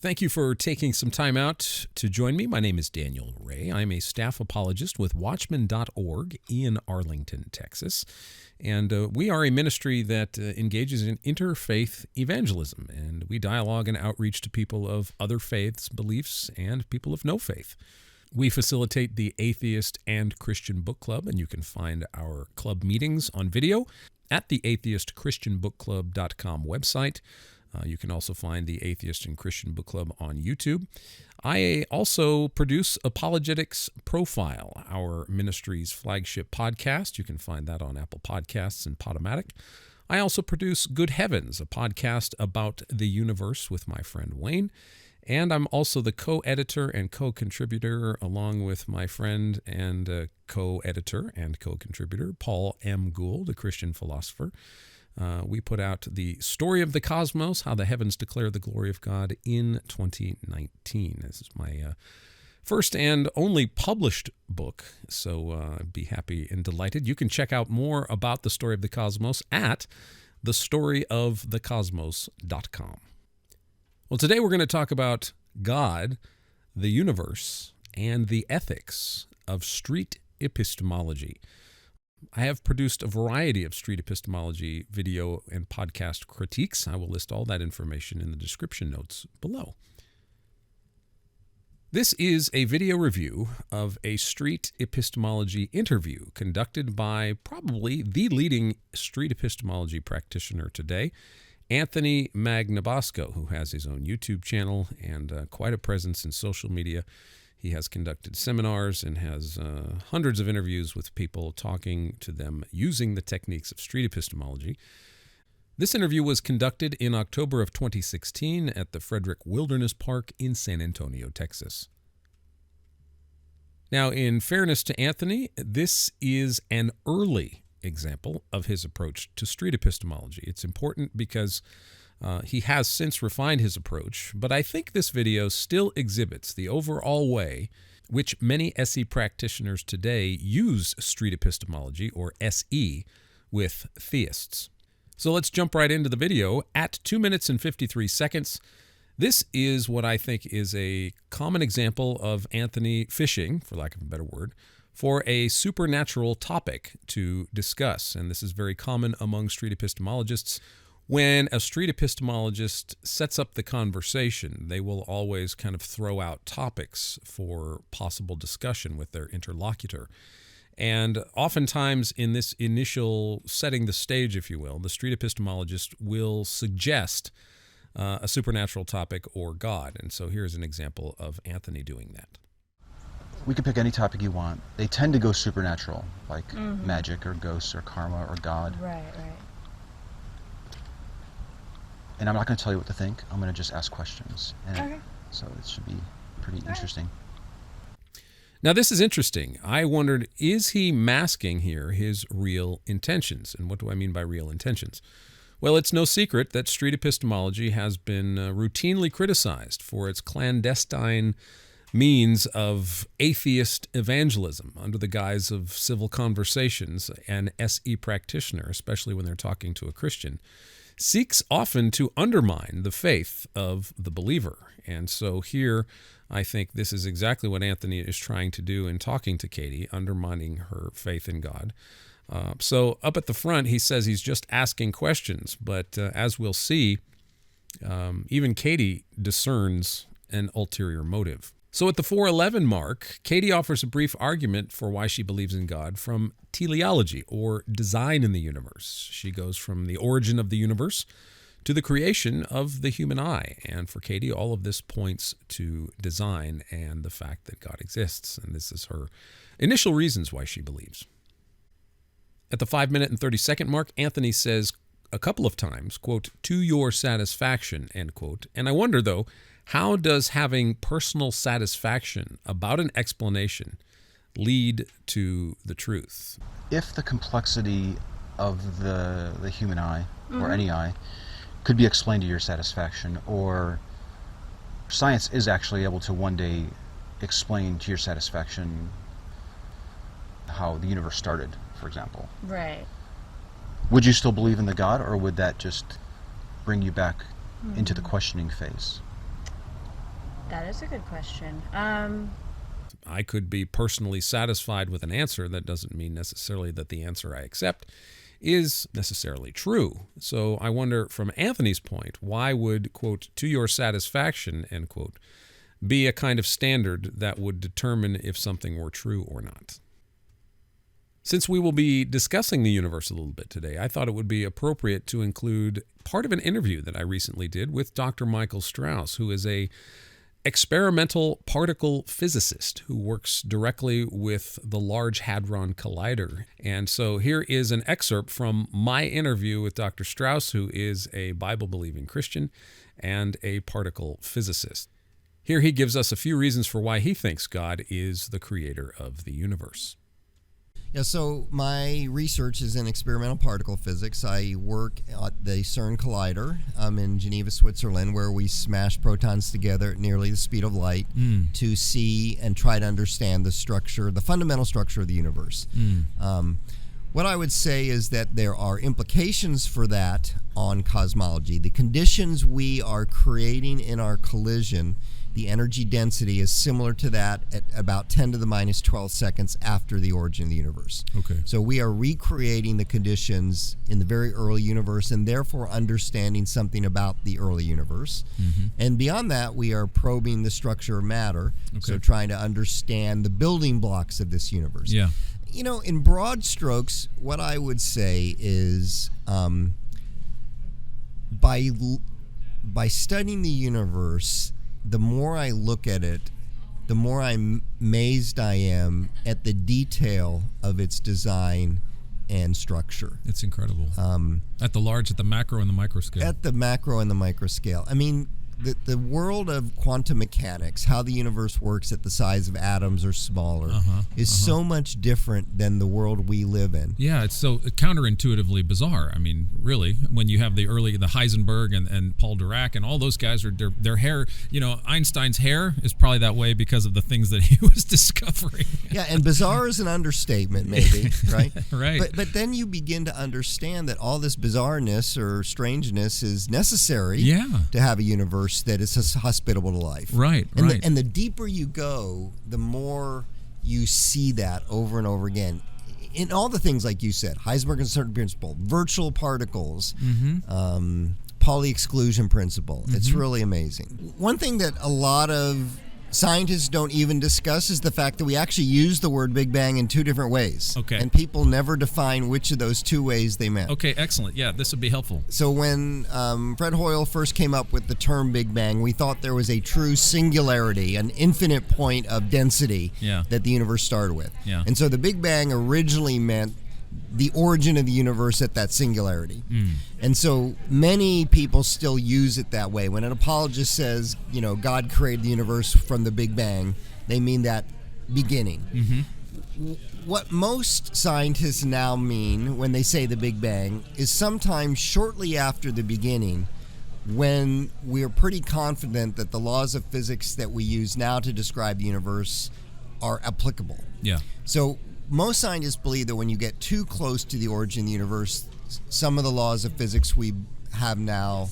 Thank you for taking some time out to join me. My name is Daniel Ray. I'm a staff apologist with Watchman.org in Arlington, Texas. And we are a ministry that engages in interfaith evangelism. And we dialogue and outreach to people of other faiths, beliefs, and people of no faith. We facilitate the Atheist and Christian Book Club, and you can find our club meetings on video at the atheistchristianbookclub.com website. You can also find the Atheist and Christian Book Club on YouTube. I also produce Apologetics Profile, our ministry's flagship podcast. You can find that on Apple Podcasts and Podomatic. I also produce Good Heavens, a podcast about the universe with my friend Wayne. And I'm also the co-editor and co-contributor, along with my friend and co-editor and co-contributor, Paul M. Gould, a Christian philosopher. We put out the Story of the Cosmos, How the Heavens Declare the Glory of God in 2019. This is my first and only published book, so I'd be happy and delighted. You can check out more about the Story of the Cosmos at thestoryofthecosmos.com. Well, today we're going to talk about God, the universe, and the ethics of street epistemology. I have produced a variety of street epistemology video and podcast critiques. I will list all that information in the description notes below. This is a video review of a street epistemology interview conducted by probably the leading street epistemology practitioner today, Anthony Magnabosco, who has his own YouTube channel and quite a presence in social media. He has conducted seminars and has hundreds of interviews with people, talking to them using the techniques of street epistemology. This interview was conducted in October of 2016 at the Frederick Wilderness Park in San Antonio, Texas. Now, in fairness to Anthony, this is an early example of his approach to street epistemology. It's important because he has since refined his approach, but I think this video still exhibits the overall way which many SE practitioners today use street epistemology, or SE, with theists. So let's jump right into the video. At 2 minutes and 53 seconds, this is what I think is a common example of Anthony fishing, for lack of a better word, for a supernatural topic to discuss. And this is very common among street epistemologists. When a street epistemologist sets up the conversation, they will always kind of throw out topics for possible discussion with their interlocutor. And oftentimes in this initial setting the stage, if you will, the street epistemologist will suggest a supernatural topic or God. And so here's an example of Anthony doing that. We can pick any topic you want. They tend to go supernatural, like magic or ghosts or karma or God. Right. And I'm not going to tell you what to think. I'm going to just ask questions. And Okay. So it should be pretty interesting. Now, this is interesting. I wondered, is he masking here his real intentions? And what do I mean by real intentions? Well, it's no secret that street epistemology has been routinely criticized for its clandestine means of atheist evangelism under the guise of civil conversations. An SE practitioner, especially when they're talking to a Christian, seeks often to undermine the faith of the believer. And so here, I think this is exactly what Anthony is trying to do in talking to Katie, undermining her faith in God. So up at the front, he says he's just asking questions, but as we'll see, even Katie discerns an ulterior motive. So at the 4:11 mark, Katie offers a brief argument for why she believes in God from teleology, or design in the universe. She goes from the origin of the universe to the creation of the human eye. And for Katie, all of this points to design and the fact that God exists. And this is her initial reasons why she believes. At the 5 minute and 30-second mark, Anthony says a couple of times, quote, "to your satisfaction," end quote. And I wonder, though, how does having personal satisfaction about an explanation lead to the truth? If the complexity of the human eye, or any eye, could be explained to your satisfaction, or science is actually able to one day explain to your satisfaction how the universe started, for example. Right. Would you still believe in the God, or would that just bring you back into the questioning phase? That is a good question. I could be personally satisfied with an answer. That doesn't mean necessarily that the answer I accept is necessarily true. So I wonder, from Anthony's point, why would, quote, to your satisfaction, end quote, be a kind of standard that would determine if something were true or not? Since we will be discussing the universe a little bit today, I thought it would be appropriate to include part of an interview that I recently did with Dr. Michael Strauss, who is a experimental particle physicist who works directly with the Large Hadron Collider. And so here is an excerpt from my interview with Dr. Strauss, who is a Bible-believing Christian and a particle physicist. Here he gives us a few reasons for why he thinks God is the creator of the universe. Yeah, so my research is in experimental particle physics. I work at the CERN Collider in Geneva, Switzerland, where we smash protons together at nearly the speed of light to see and try to understand the structure, the fundamental structure of the universe. What I would say is that there are implications for that on cosmology. The conditions we are creating in our collision, the energy density is similar to that at about 10 to the minus 12 seconds after the origin of the universe. Okay. So we are recreating the conditions in the very early universe and therefore understanding something about the early universe. And beyond that, we are probing the structure of matter, so trying to understand the building blocks of this universe. Yeah. You know, in broad strokes, what I would say is by studying the universe, the more I look at it, the more amazed I am at the detail of its design and structure. It's incredible. At the macro and the micro scale. At the macro and the micro scale. I mean, the world of quantum mechanics, how the universe works at the size of atoms or smaller, is so much different than the world we live in. Yeah, it's so counterintuitively bizarre. I mean, really, when you have the Heisenberg and Paul Dirac and all those guys, are their hair, you know, Einstein's hair is probably that way because of the things that he was discovering. Yeah, and bizarre is an understatement, maybe, right? Right. But then you begin to understand that all this bizarreness or strangeness is necessary to have a universe that is hospitable to life. Right. And the deeper you go, the more you see that over and over again. In all the things like you said, Heisenberg's uncertainty principle, virtual particles, Pauli exclusion principle. It's really amazing. One thing that a lot of scientists don't even discuss is the fact that we actually use the word Big Bang in two different ways. Okay. And people never define which of those two ways they meant. Okay, excellent. Yeah, this would be helpful. So when Fred Hoyle first came up with the term Big Bang, we thought there was a true singularity, an infinite point of density that the universe started with. Yeah. And so the Big Bang originally meant the origin of the universe at that singularity. And so many people still use it that way. When an apologist says, you know, God created the universe from the Big Bang, they mean that beginning. What most scientists now mean when they say the Big Bang is sometime shortly after the beginning, when we're pretty confident that the laws of physics that we use now to describe the universe are applicable. Yeah. So most scientists believe that when you get too close to the origin of the universe, some of the laws of physics we have now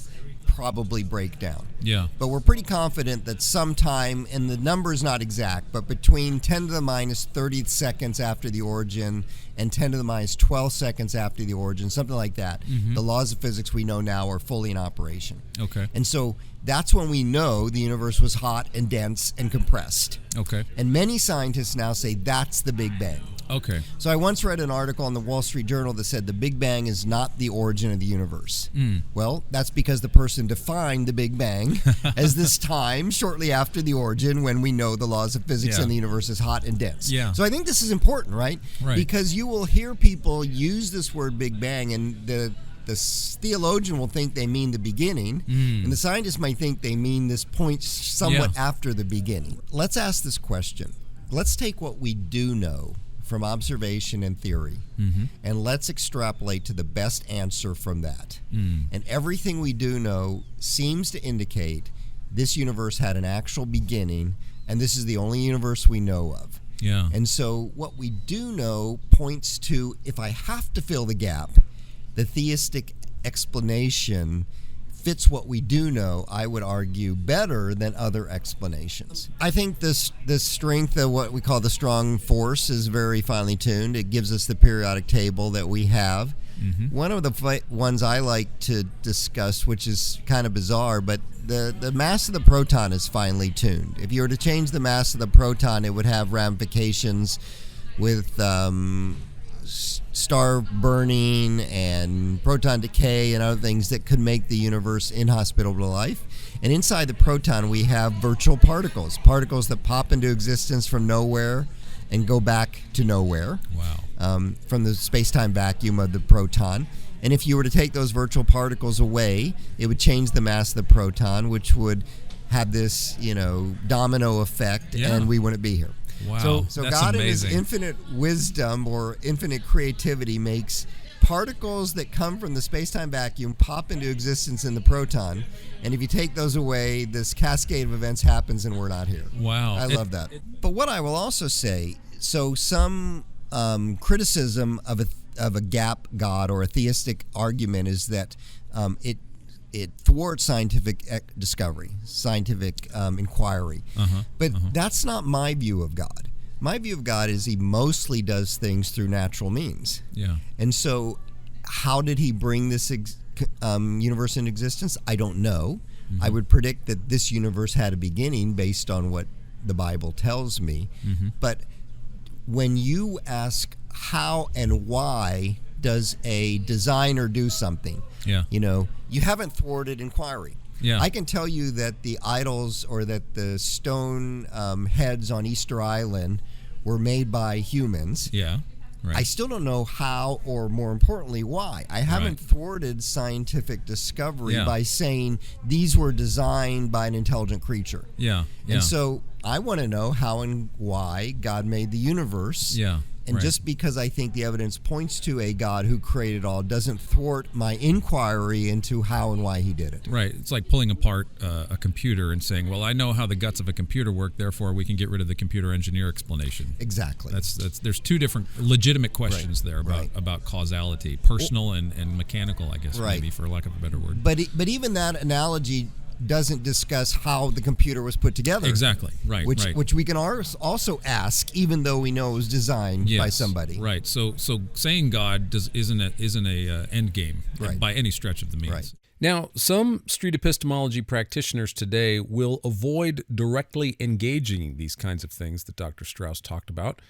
probably break down. Yeah. But we're pretty confident that sometime, and the number is not exact, but between 10 to the minus 30 seconds after the origin and 10 to the minus 12 seconds after the origin, something like that, the laws of physics we know now are fully in operation. Okay. And so that's when we know the universe was hot and dense and compressed. Okay. And many scientists now say that's the Big Bang. Okay. So I once read an article in the Wall Street Journal that said the Big Bang is not the origin of the universe. Well, that's because the person defined the Big Bang as this time shortly after the origin when we know the laws of physics and the universe is hot and dense. Yeah. So I think this is important, right? Right. Because you will hear people use this word Big Bang, and the theologian will think they mean the beginning, and the scientist might think they mean this point somewhat after the beginning. Let's ask this question. Let's take what we do know from observation and theory, and let's extrapolate to the best answer from that. And everything we do know seems to indicate this universe had an actual beginning, and this is the only universe we know of. Yeah. And so what we do know points to, if I have to fill the gap, the theistic explanation fits what we do know, I would argue, better than other explanations. I think this strength of what we call the strong force is very finely tuned. It gives us the periodic table that we have. Mm-hmm. One of the ones I like to discuss, which is kind of bizarre, but the mass of the proton is finely tuned. If you were to change the mass of the proton, it would have ramifications with star burning and proton decay and other things that could make the universe inhospitable to life. And inside the proton, we have virtual particles that pop into existence from nowhere and go back to nowhere. Wow. From the space-time vacuum of the proton. And if you were to take those virtual particles away, it would change the mass of the proton, which would have this, domino effect, and we wouldn't be here. Wow. So that's God amazing. in His infinite wisdom or infinite creativity makes particles that come from the space-time vacuum pop into existence in the proton. And if you take those away, this cascade of events happens and we're not here. Wow. I love that. But what I will also say, so some criticism of a gap God or a theistic argument is that it thwarts scientific discovery, scientific inquiry. But that's not my view of God. My view of God is He mostly does things through natural means. Yeah. And so how did He bring this universe into existence? I don't know. Mm-hmm. I would predict that this universe had a beginning based on what the Bible tells me. Mm-hmm. But when you ask how and why does a designer do something, you haven't thwarted inquiry. Yeah. I can tell you that the idols or that the stone heads on Easter Island were made by humans. Yeah. Right. I still don't know how, or more importantly, why. I haven't thwarted scientific discovery by saying these were designed by an intelligent creature. Yeah. And so I want to know how and why God made the universe. Yeah. And just because I think the evidence points to a God who created all doesn't thwart my inquiry into how and why He did it. Right. It's like pulling apart a computer and saying, well, I know how the guts of a computer work, therefore we can get rid of the computer engineer explanation. Exactly. That's there's two different legitimate questions there about causality, personal and mechanical, I guess, maybe, for lack of a better word. But even that analogy doesn't discuss how the computer was put together. Exactly. Right. Which we can also ask, even though we know it was designed by somebody. Right. So saying God isn't a end game by any stretch of the means. Right. Now, some street epistemology practitioners today will avoid directly engaging these kinds of things that Dr. Strauss talked about.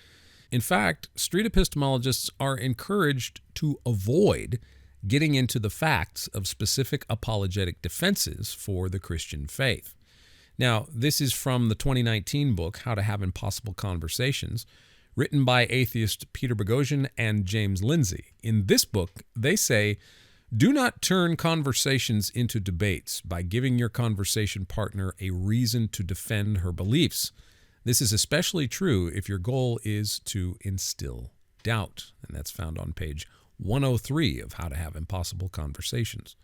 In fact, street epistemologists are encouraged to avoid getting into the facts of specific apologetic defenses for the Christian faith. Now, this is from the 2019 book, How to Have Impossible Conversations, written by atheist Peter Boghossian and James Lindsay. In this book, they say, do not turn conversations into debates by giving your conversation partner a reason to defend her beliefs. This is especially true if your goal is to instill doubt, and that's found on page 103 of How to Have Impossible Conversations.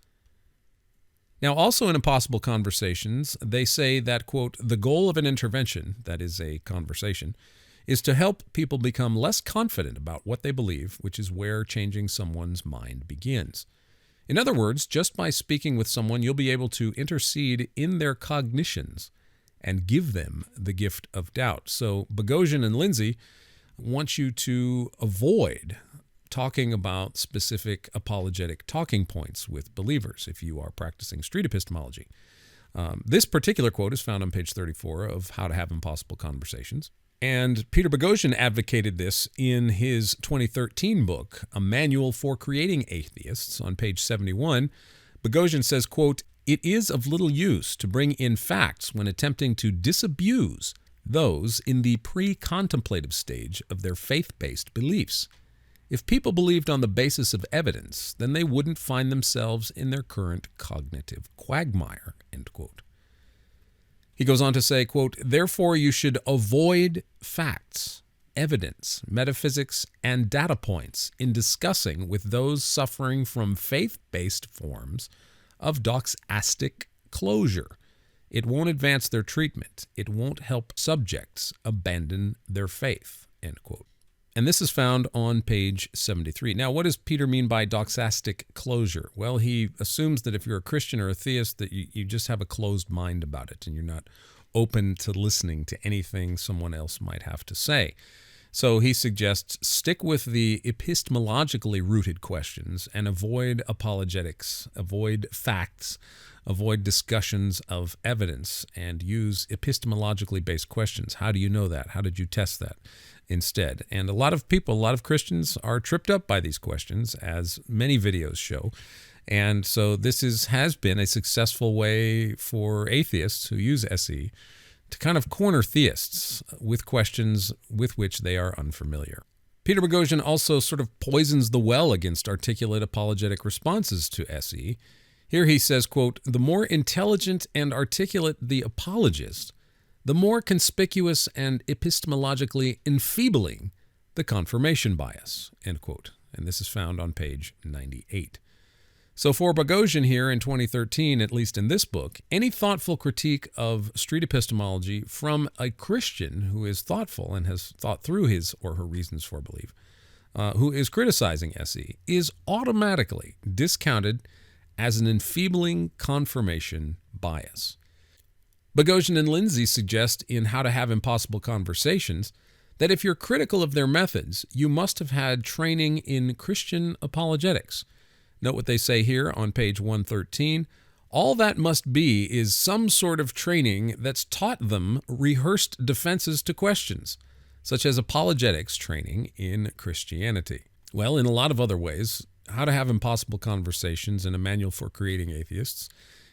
Now, also in Impossible Conversations, they say that, quote, the goal of an intervention, that is a conversation, is to help people become less confident about what they believe, which is where changing someone's mind begins. In other words, just by speaking with someone, you'll be able to intercede in their cognitions and give them the gift of doubt. So Boghossian and Lindsay want you to avoid talking about specific apologetic talking points with believers if you are practicing street epistemology. This particular quote is found on page 34 of How to Have Impossible Conversations. And Peter Boghossian advocated this in his 2013 book, A Manual for Creating Atheists. On page 71, Boghossian says, quote, it is of little use to bring in facts when attempting to disabuse those in the pre-contemplative stage of their faith-based beliefs. If people believed on the basis of evidence, then they wouldn't find themselves in their current cognitive quagmire, end quote. He goes on to say, quote, therefore you should avoid facts, evidence, metaphysics, and data points in discussing with those suffering from faith-based forms of doxastic closure. It won't advance their treatment. It won't help subjects abandon their faith, end quote. And this is found on page 73. Now, what does Peter mean by doxastic closure? Well, he assumes that if you're a Christian or a theist, that you just have a closed mind about it, and you're not open to listening to anything someone else might have to say. So he suggests stick with the epistemologically rooted questions and avoid apologetics, avoid facts, avoid discussions of evidence, and use epistemologically based questions. How do you know that? How did you test that instead? And a lot of people, a lot of Christians are tripped up by these questions, as many videos show. And so this has been a successful way for atheists who use SE to kind of corner theists with questions with which they are unfamiliar. Peter Boghossian also sort of poisons the well against articulate apologetic responses to SE. Here he says, quote, "The more intelligent and articulate the apologist, the more conspicuous and epistemologically enfeebling the confirmation bias," end quote. And this is found on page 98. So for Boghossian here in 2013, at least in this book, any thoughtful critique of street epistemology from a Christian who is thoughtful and has thought through his or her reasons for belief, who is criticizing SE, is automatically discounted as an enfeebling confirmation bias. Boghossian and Lindsay suggest in How to Have Impossible Conversations that if you're critical of their methods, you must have had training in Christian apologetics. Note what they say here on page 113. All that must be is some sort of training that's taught them rehearsed defenses to questions, such as apologetics training in Christianity. Well, in a lot of other ways, How to Have Impossible Conversations and a Manual for Creating Atheists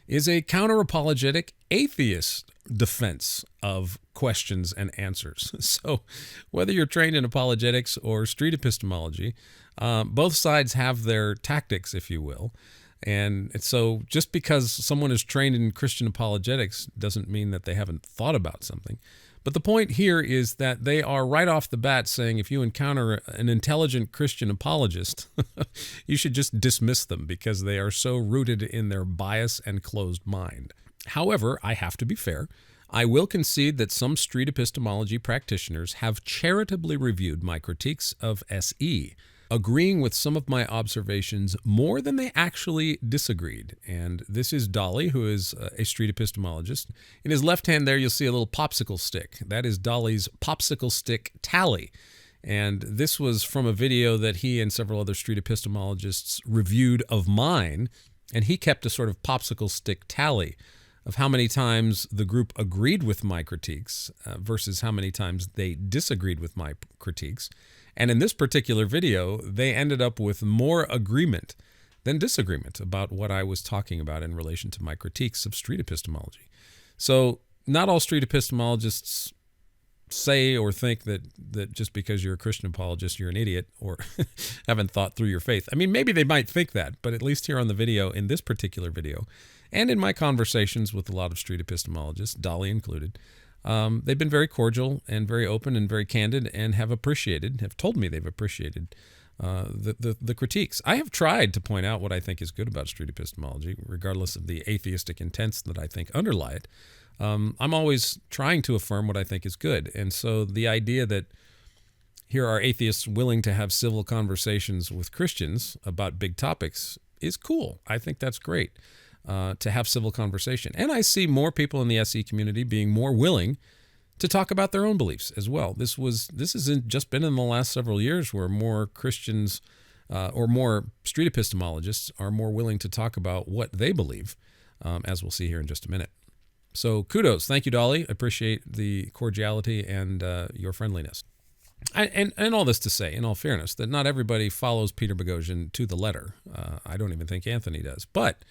is a counter-apologetic atheist defense of questions and answers. So whether you're trained in apologetics or street epistemology, both sides have their tactics, if you will. And so just because someone is trained in Christian apologetics doesn't mean that they haven't thought about something. But the point here is that they are right off the bat saying if you encounter an intelligent Christian apologist, you should just dismiss them because they are so rooted in their bias and closed mind. However, I have to be fair. I will concede that some street epistemology practitioners have charitably reviewed my critiques of SE, agreeing with some of my observations more than they actually disagreed. And this is Dolly, who is a street epistemologist. In his left hand there, you'll see a little popsicle stick. That is Dolly's popsicle stick tally. And this was from a video that he and several other street epistemologists reviewed of mine. And he kept a sort of popsicle stick tally of how many times the group agreed with my critiques versus how many times they disagreed with my critiques. And in this particular video, they ended up with more agreement than disagreement about what I was talking about in relation to my critiques of street epistemology. So not all street epistemologists say or think that just because you're a Christian apologist, you're an idiot or haven't thought through your faith. I mean, maybe they might think that, but at least here on the video, in this particular video, and in my conversations with a lot of street epistemologists, Dolly included, they've been very cordial and very open and very candid and have told me they've appreciated the critiques. I have tried to point out what I think is good about street epistemology, regardless of the atheistic intents that I think underlie it. I'm always trying to affirm what I think is good. And so the idea that here are atheists willing to have civil conversations with Christians about big topics is cool. I think that's great. To have civil conversation. And I see more people in the SE community being more willing to talk about their own beliefs as well. This hasn't just been in the last several years where more Christians or more street epistemologists are more willing to talk about what they believe, as we'll see here in just a minute. So kudos. Thank you, Dolly. I appreciate the cordiality and your friendliness. And all this to say, in all fairness, that not everybody follows Peter Boghossian to the letter. I don't even think Anthony does. But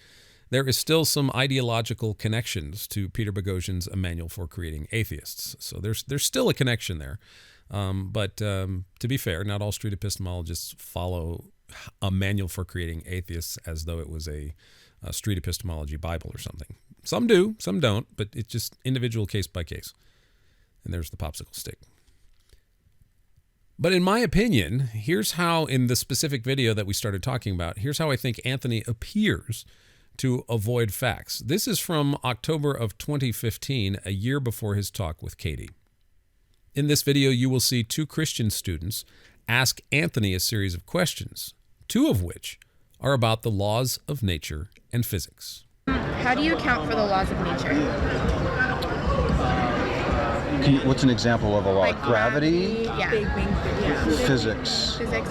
there is still some ideological connections to Peter Boghossian's A Manual for Creating Atheists. So there's still a connection there. But to be fair, not all street epistemologists follow A Manual for Creating Atheists as though it was a street epistemology Bible or something. Some do, some don't, but it's just individual case by case. And there's the popsicle stick. But in my opinion, here's how, in the specific video that we started talking about, here's how I think Anthony appears to avoid facts. This is from October of 2015, a year before his talk with Katie. In this video, you will see two Christian students ask Anthony a series of questions, two of which are about the laws of nature and physics. How do you account for the laws of nature? What's an example of a law? Like gravity? Yeah. Big Bang Theory. Physics? Physics.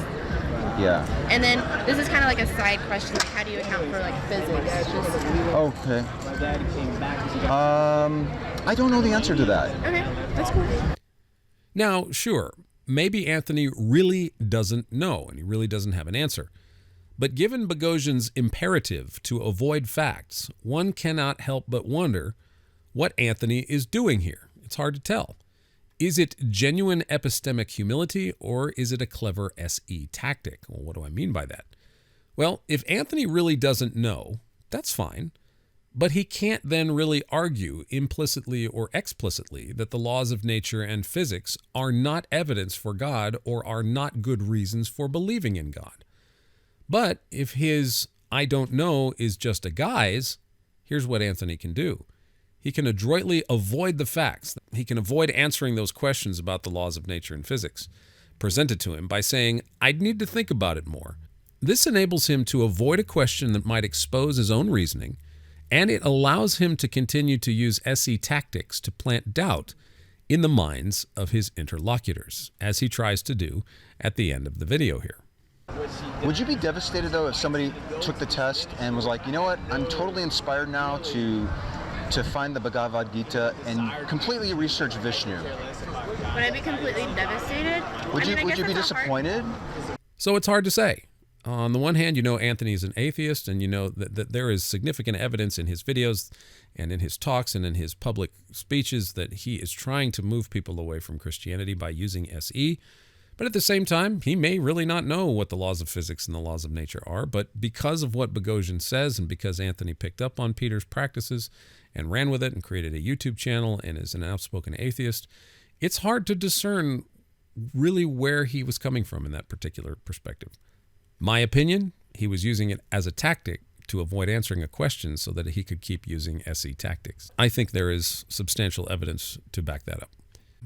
Yeah. And then this is kind of like a side question, like how do you account for like physics? Okay. I don't know the answer to that. Okay, that's cool. Now, sure, maybe Anthony really doesn't know and he really doesn't have an answer. But given Boghossian's imperative to avoid facts, one cannot help but wonder what Anthony is doing here. It's hard to tell. Is it genuine epistemic humility or is it a clever SE tactic? Well, what do I mean by that? Well, if Anthony really doesn't know, that's fine. But he can't then really argue implicitly or explicitly that the laws of nature and physics are not evidence for God or are not good reasons for believing in God. But if his "I don't know" is just a guise, here's what Anthony can do. He can adroitly avoid the facts. He can avoid answering those questions about the laws of nature and physics presented to him by saying, "I'd need to think about it more." This enables him to avoid a question that might expose his own reasoning, and it allows him to continue to use SE tactics to plant doubt in the minds of his interlocutors, as he tries to do at the end of the video here. Would you be devastated, though, if somebody took the test and was like, you know what, I'm totally inspired now to find the Bhagavad Gita and completely research Vishnu? Would I be completely devastated? Would you be disappointed? So it's hard to say. On the one hand, you know Anthony is an atheist, and you know that there is significant evidence in his videos and in his talks and in his public speeches that he is trying to move people away from Christianity by using SE. But at the same time, he may really not know what the laws of physics and the laws of nature are. But because of what Boghossian says and because Anthony picked up on Peter's practices and ran with it and created a YouTube channel and is an outspoken atheist, it's hard to discern really where he was coming from in that particular perspective. My opinion, he was using it as a tactic to avoid answering a question so that he could keep using SE tactics. I think there is substantial evidence to back that up.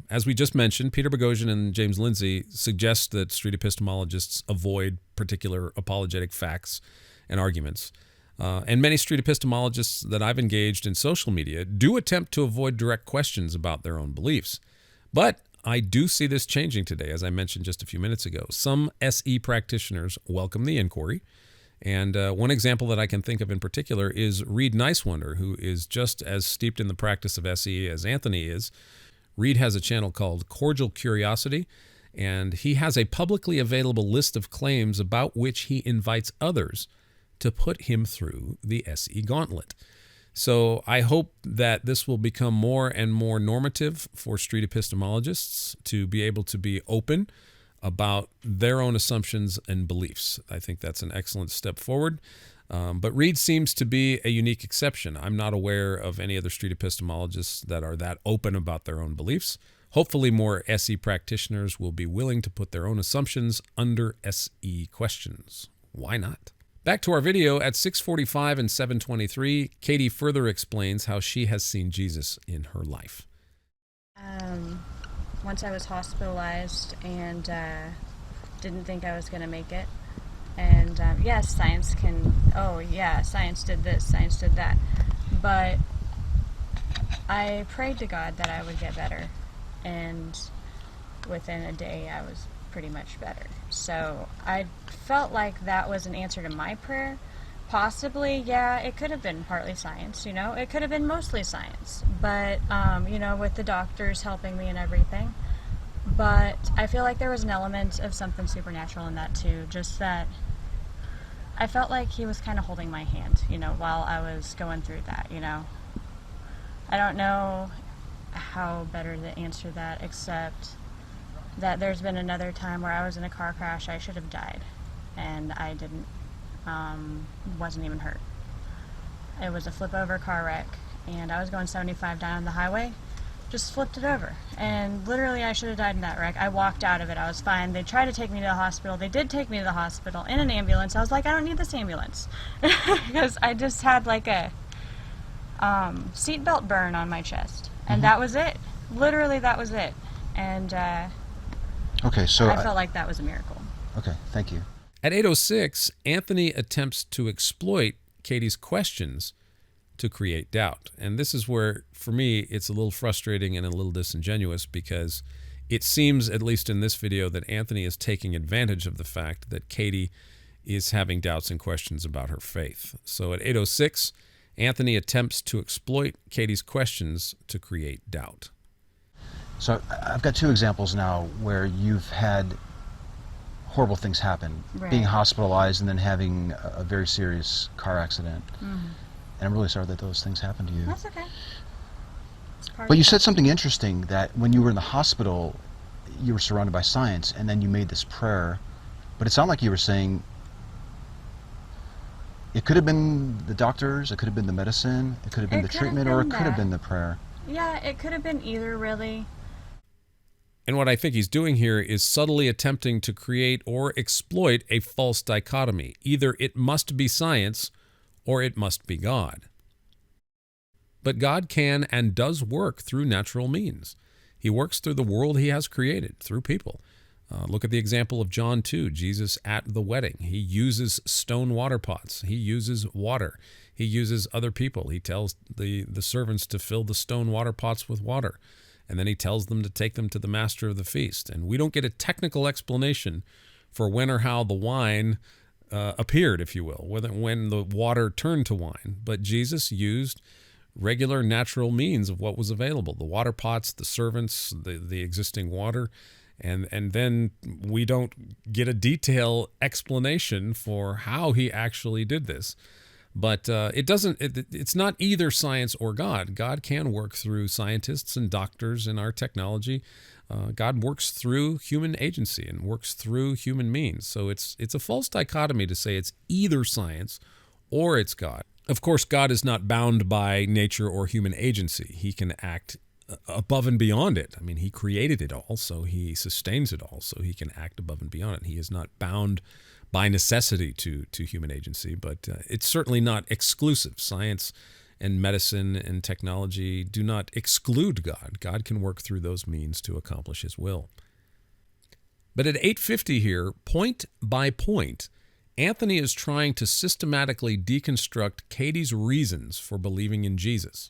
As we just mentioned, Peter Boghossian and James Lindsay suggest that street epistemologists avoid particular apologetic facts and arguments. And many street epistemologists that I've engaged in social media do attempt to avoid direct questions about their own beliefs. But I do see this changing today, as I mentioned just a few minutes ago. Some SE practitioners welcome the inquiry. And one example that I can think of in particular is Reed Nicewonder, who is just as steeped in the practice of SE as Anthony is. Reed has a channel called Cordial Curiosity, and he has a publicly available list of claims about which he invites others to put him through the SE gauntlet. So I hope that this will become more and more normative for street epistemologists to be able to be open about their own assumptions and beliefs. I think that's an excellent step forward. But Reed seems to be a unique exception. I'm not aware of any other street epistemologists that are that open about their own beliefs. Hopefully more SE practitioners will be willing to put their own assumptions under SE questions. Why not? Back to our video at 6:45 and 7:23, Katie further explains how she has seen Jesus in her life. Once I was hospitalized and didn't think I was going to make it. And yes, science did this, science did that. But I prayed to God that I would get better. And within a day, I was pretty much better. So I felt like that was an answer to my prayer. Possibly, yeah, it could have been partly science, it could have been mostly science. But, with the doctors helping me and everything. But I feel like there was an element of something supernatural in that too, just that I felt like he was kind of holding my hand, while I was going through that, I don't know how better to answer that, except that there's been another time where I was in a car crash. I should have died, and I didn't, wasn't even hurt. It was a flip over car wreck, and I was going 75 down the highway. Just flipped it over, and literally I should have died in that wreck. I walked out of it. I was fine. They tried to take me to the hospital. They did take me to the hospital in an ambulance. I was like, I don't need this ambulance because I just had like a seatbelt burn on my chest, and that was it. Literally, that was it. And Okay, so I felt like that was a miracle. okay, thank you. At 8:06, Anthony attempts to exploit Katie's questions to create doubt. And this is where, for me, it's a little frustrating and a little disingenuous, because it seems, at least in this video, that Anthony is taking advantage of the fact that Katie is having doubts and questions about her faith. So at 8:06, Anthony attempts to exploit Katie's questions to create doubt. So I've got two examples now where you've had horrible things happen, Right. being hospitalized and then having a very serious car accident. And I'm really sorry that those things happened to you. That's okay. It's part But of you the said something interesting, that when you were in the hospital, you were surrounded by science, and then you made this prayer. But it sounded like you were saying it could have been the doctors, it could have been the medicine, it could have been It the could have treatment, or it been could have that. been the prayer. Yeah, it could have been either, really. And what I think he's doing here is subtly attempting to create or exploit a false dichotomy. Either it must be science or it must be God. But God can and does work through natural means. He works through the world he has created, through people. Look at the example of John 2, Jesus at the wedding. He uses stone water pots. He uses water. He uses other people. He tells the servants to fill the stone water pots with water. And then he tells them to take them to the master of the feast. And we don't get a technical explanation for when or how the wine appeared, if you will, when the water turned to wine. But Jesus used regular natural means of what was available: the water pots, the servants, the existing water. And then we don't get a detailed explanation for how he actually did this. But it's not either science or God. God can work through scientists and doctors in our technology. God works through human agency and works through human means. So it's a false dichotomy to say it's either science or it's God. Of course, God is not bound by nature or human agency. He can act above and beyond it. I mean, he created it all, so he sustains it all, so he can act above and beyond it. He is not bound by necessity to human agency, but it's certainly not exclusive. Science and medicine and technology do not exclude God. God can work through those means to accomplish his will. But at 8:50 here, point by point, Anthony is trying to systematically deconstruct Katie's reasons for believing in Jesus.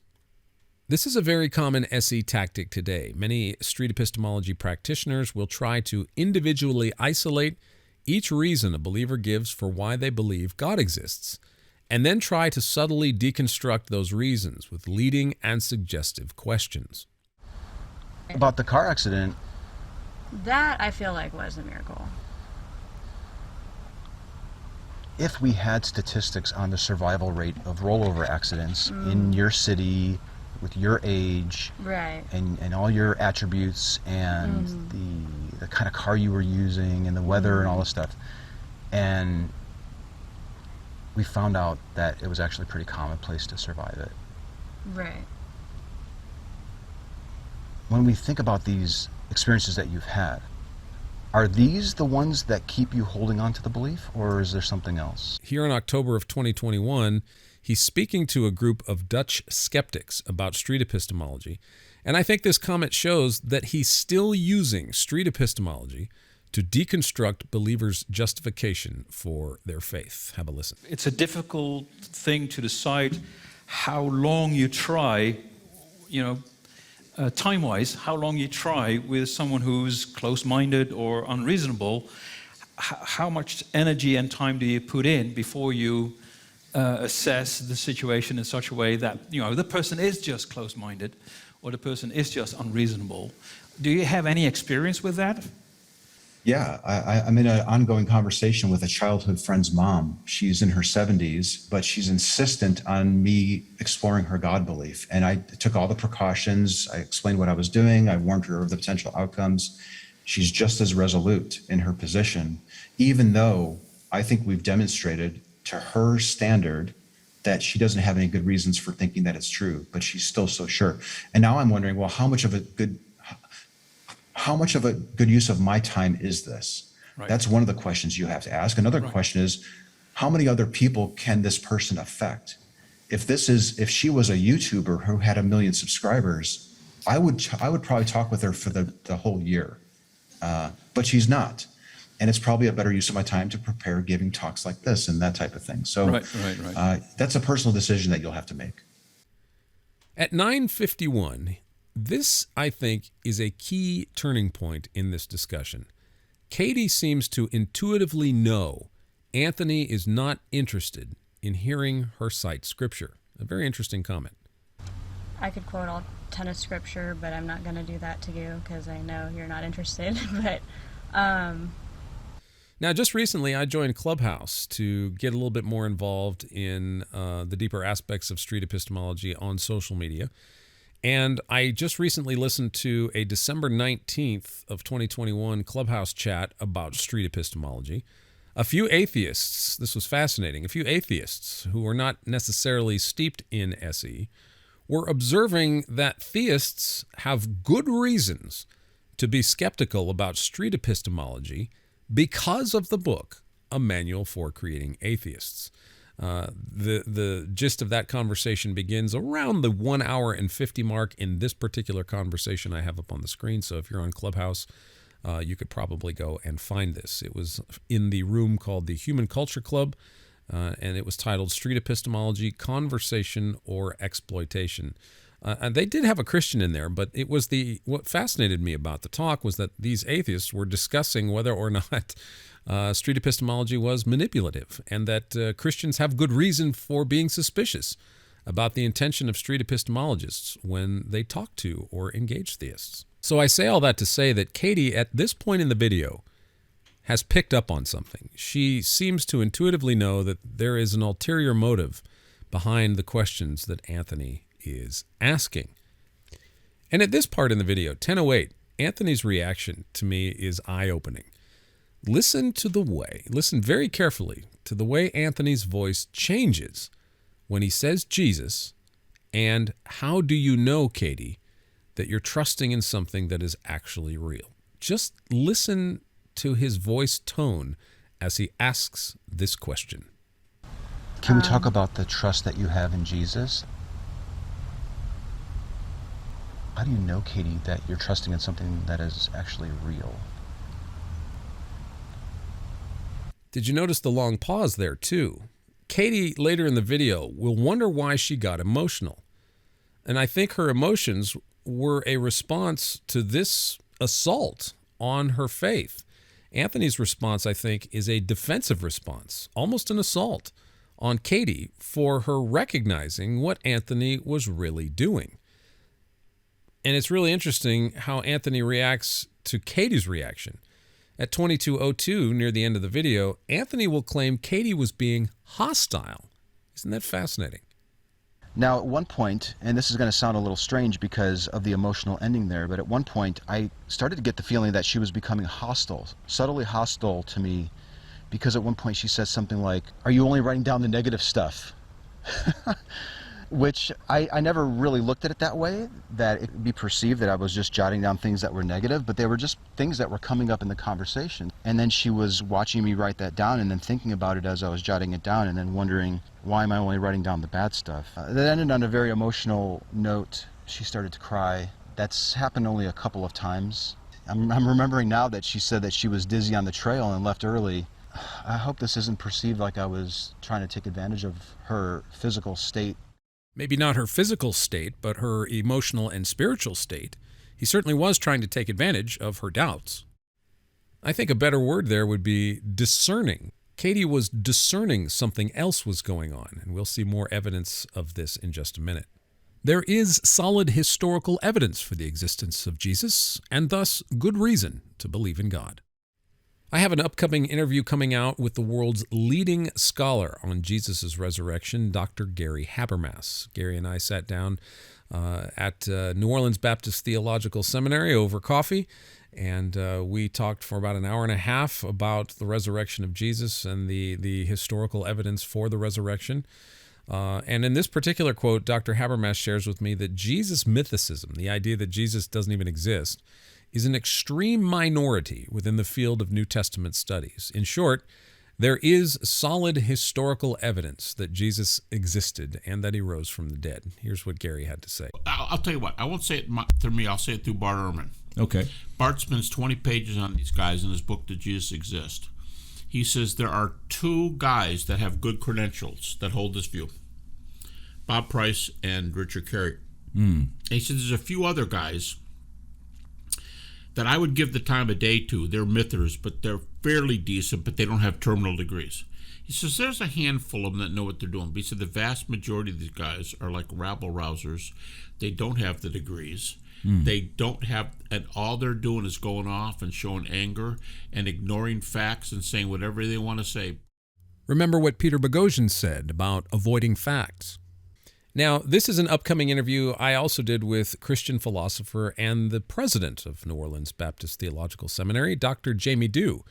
This is a very common SE tactic today. Many street epistemology practitioners will try to individually isolate each reason a believer gives for why they believe God exists, and then try to subtly deconstruct those reasons with leading and suggestive questions. About the car accident, That, I feel like, was a miracle. if we had statistics on the survival rate of rollover accidents in your city, with your age, Right. and all your attributes, and the kind of car you were using, and the weather, and all this stuff, and we found out that it was actually pretty commonplace to survive it. Right. When we think about these experiences that you've had, are these the ones that keep you holding on to the belief, or is there something else? Here in October of 2021, he's speaking to a group of Dutch skeptics about street epistemology. And I think this comment shows that he's still using street epistemology to deconstruct believers' justification for their faith. Have a listen. It's a difficult thing to decide how long you try, time-wise, how long you try with someone who's close-minded or unreasonable. How much energy and time do you put in before you assess the situation in such a way that, the person is just close-minded or the person is just unreasonable? Do you have any experience with that? Yeah, I'm in an ongoing conversation with a childhood friend's mom. She's in her 70s, but she's insistent on me exploring her God belief. And I took all the precautions. I explained what I was doing. I warned her of the potential outcomes. She's just as resolute in her position, even though I think we've demonstrated to her standard that she doesn't have any good reasons for thinking that it's true, but she's still so sure. And now I'm wondering, well, how much of a good use of my time is this? Right. That's one of the questions you have to ask. Another question is, how many other people can this person affect? If she was a YouTuber who had 1 million subscribers, I would probably talk with her for the whole year. but she's not. And it's probably a better use of my time to prepare giving talks like this and that type of thing. So Right. That's a personal decision that you'll have to make. At 9:51, this, I think, is a key turning point in this discussion. Katie seems to intuitively know Anthony is not interested in hearing her cite scripture. A very interesting comment. I could quote a ton of scripture, but I'm not going to do that to you because I know you're not interested. But Now, just recently, I joined Clubhouse to get a little bit more involved in the deeper aspects of street epistemology on social media. And I just recently listened to a December 19th of 2021 Clubhouse chat about street epistemology. A few atheists, this was fascinating, a few atheists who were not necessarily steeped in SE were observing that theists have good reasons to be skeptical about street epistemology because of the book, A Manual for Creating Atheists. The gist of that conversation begins around the 1 hour and 50 mark in this particular conversation I have up on the screen. So if you're on Clubhouse, you could probably go and find this. It was in the room called the Human Culture Club, and it was titled Street Epistemology, Conversation or Exploitation. And they did have a Christian in there, but it was what fascinated me about the talk was that these atheists were discussing whether or not street epistemology was manipulative, and that Christians have good reason for being suspicious about the intention of street epistemologists when they talk to or engage theists. So I say all that to say that Katie, at this point in the video, has picked up on something. She seems to intuitively know that there is an ulterior motive behind the questions that Anthony is asking. And at this part in the video, 10:08, Anthony's reaction to me is eye-opening. Listen very carefully to the way Anthony's voice changes when he says Jesus, and how do you know, Katie, that you're trusting in something that is actually real? Just listen to his voice tone as he asks this question. Can we talk about the trust that you have in Jesus? How do you know, Katie, that you're trusting in something that is actually real? Did you notice the long pause there, too? Katie, later in the video, will wonder why she got emotional. And I think her emotions were a response to this assault on her faith. Anthony's response, I think, is a defensive response, almost an assault on Katie for her recognizing what Anthony was really doing. And it's really interesting how Anthony reacts to Katie's reaction. At 22:02, near the end of the video, Anthony will claim Katie was being hostile. Isn't that fascinating? Now, at one point, and this is going to sound a little strange because of the emotional ending there, but at one point I started to get the feeling that she was becoming hostile, subtly hostile to me, because at one point she says something like, "Are you only writing down the negative stuff?" Which I never really looked at it that way, that it would be perceived that I was just jotting down things that were negative, but they were just things that were coming up in the conversation. And then she was watching me write that down and then thinking about it as I was jotting it down and then wondering, why am I only writing down the bad stuff? That ended on a very emotional note. She started to cry. That's happened only a couple of times. I'm remembering now that she said that she was dizzy on the trail and left early. I hope this isn't perceived like I was trying to take advantage of her physical state. Maybe not her physical state, but her emotional and spiritual state. He certainly was trying to take advantage of her doubts. I think a better word there would be discerning. Katie was discerning something else was going on, and we'll see more evidence of this in just a minute. There is solid historical evidence for the existence of Jesus, and thus good reason to believe in God. I have an upcoming interview coming out with the world's leading scholar on Jesus' resurrection, Dr. Gary Habermas. Gary and I sat down at New Orleans Baptist Theological Seminary over coffee, and we talked for about an hour and a half about the resurrection of Jesus and the historical evidence for the resurrection. And in this particular quote, Dr. Habermas shares with me that Jesus mythicism, the idea that Jesus doesn't even exist, is an extreme minority within the field of New Testament studies. In short, there is solid historical evidence that Jesus existed and that he rose from the dead. Here's what Gary had to say. I'll tell you what. I won't say it through me. I'll say it through Bart Ehrman. Okay. Bart spends 20 pages on these guys in his book, Did Jesus Exist? He says there are two guys that have good credentials that hold this view. Bob Price and Richard Carey. And he says there's a few other guys that I would give the time of day to. They're mythers, but they're fairly decent, but they don't have terminal degrees. He says there's a handful of them that know what they're doing. But he said the vast majority of these guys are like rabble-rousers. They don't have the degrees. They don't have, and all they're doing is going off and showing anger and ignoring facts and saying whatever they want to say. Remember what Peter Boghossian said about avoiding facts. Now, this is an upcoming interview I also did with Christian philosopher and the president of New Orleans Baptist Theological Seminary, Dr. Jamie Dew.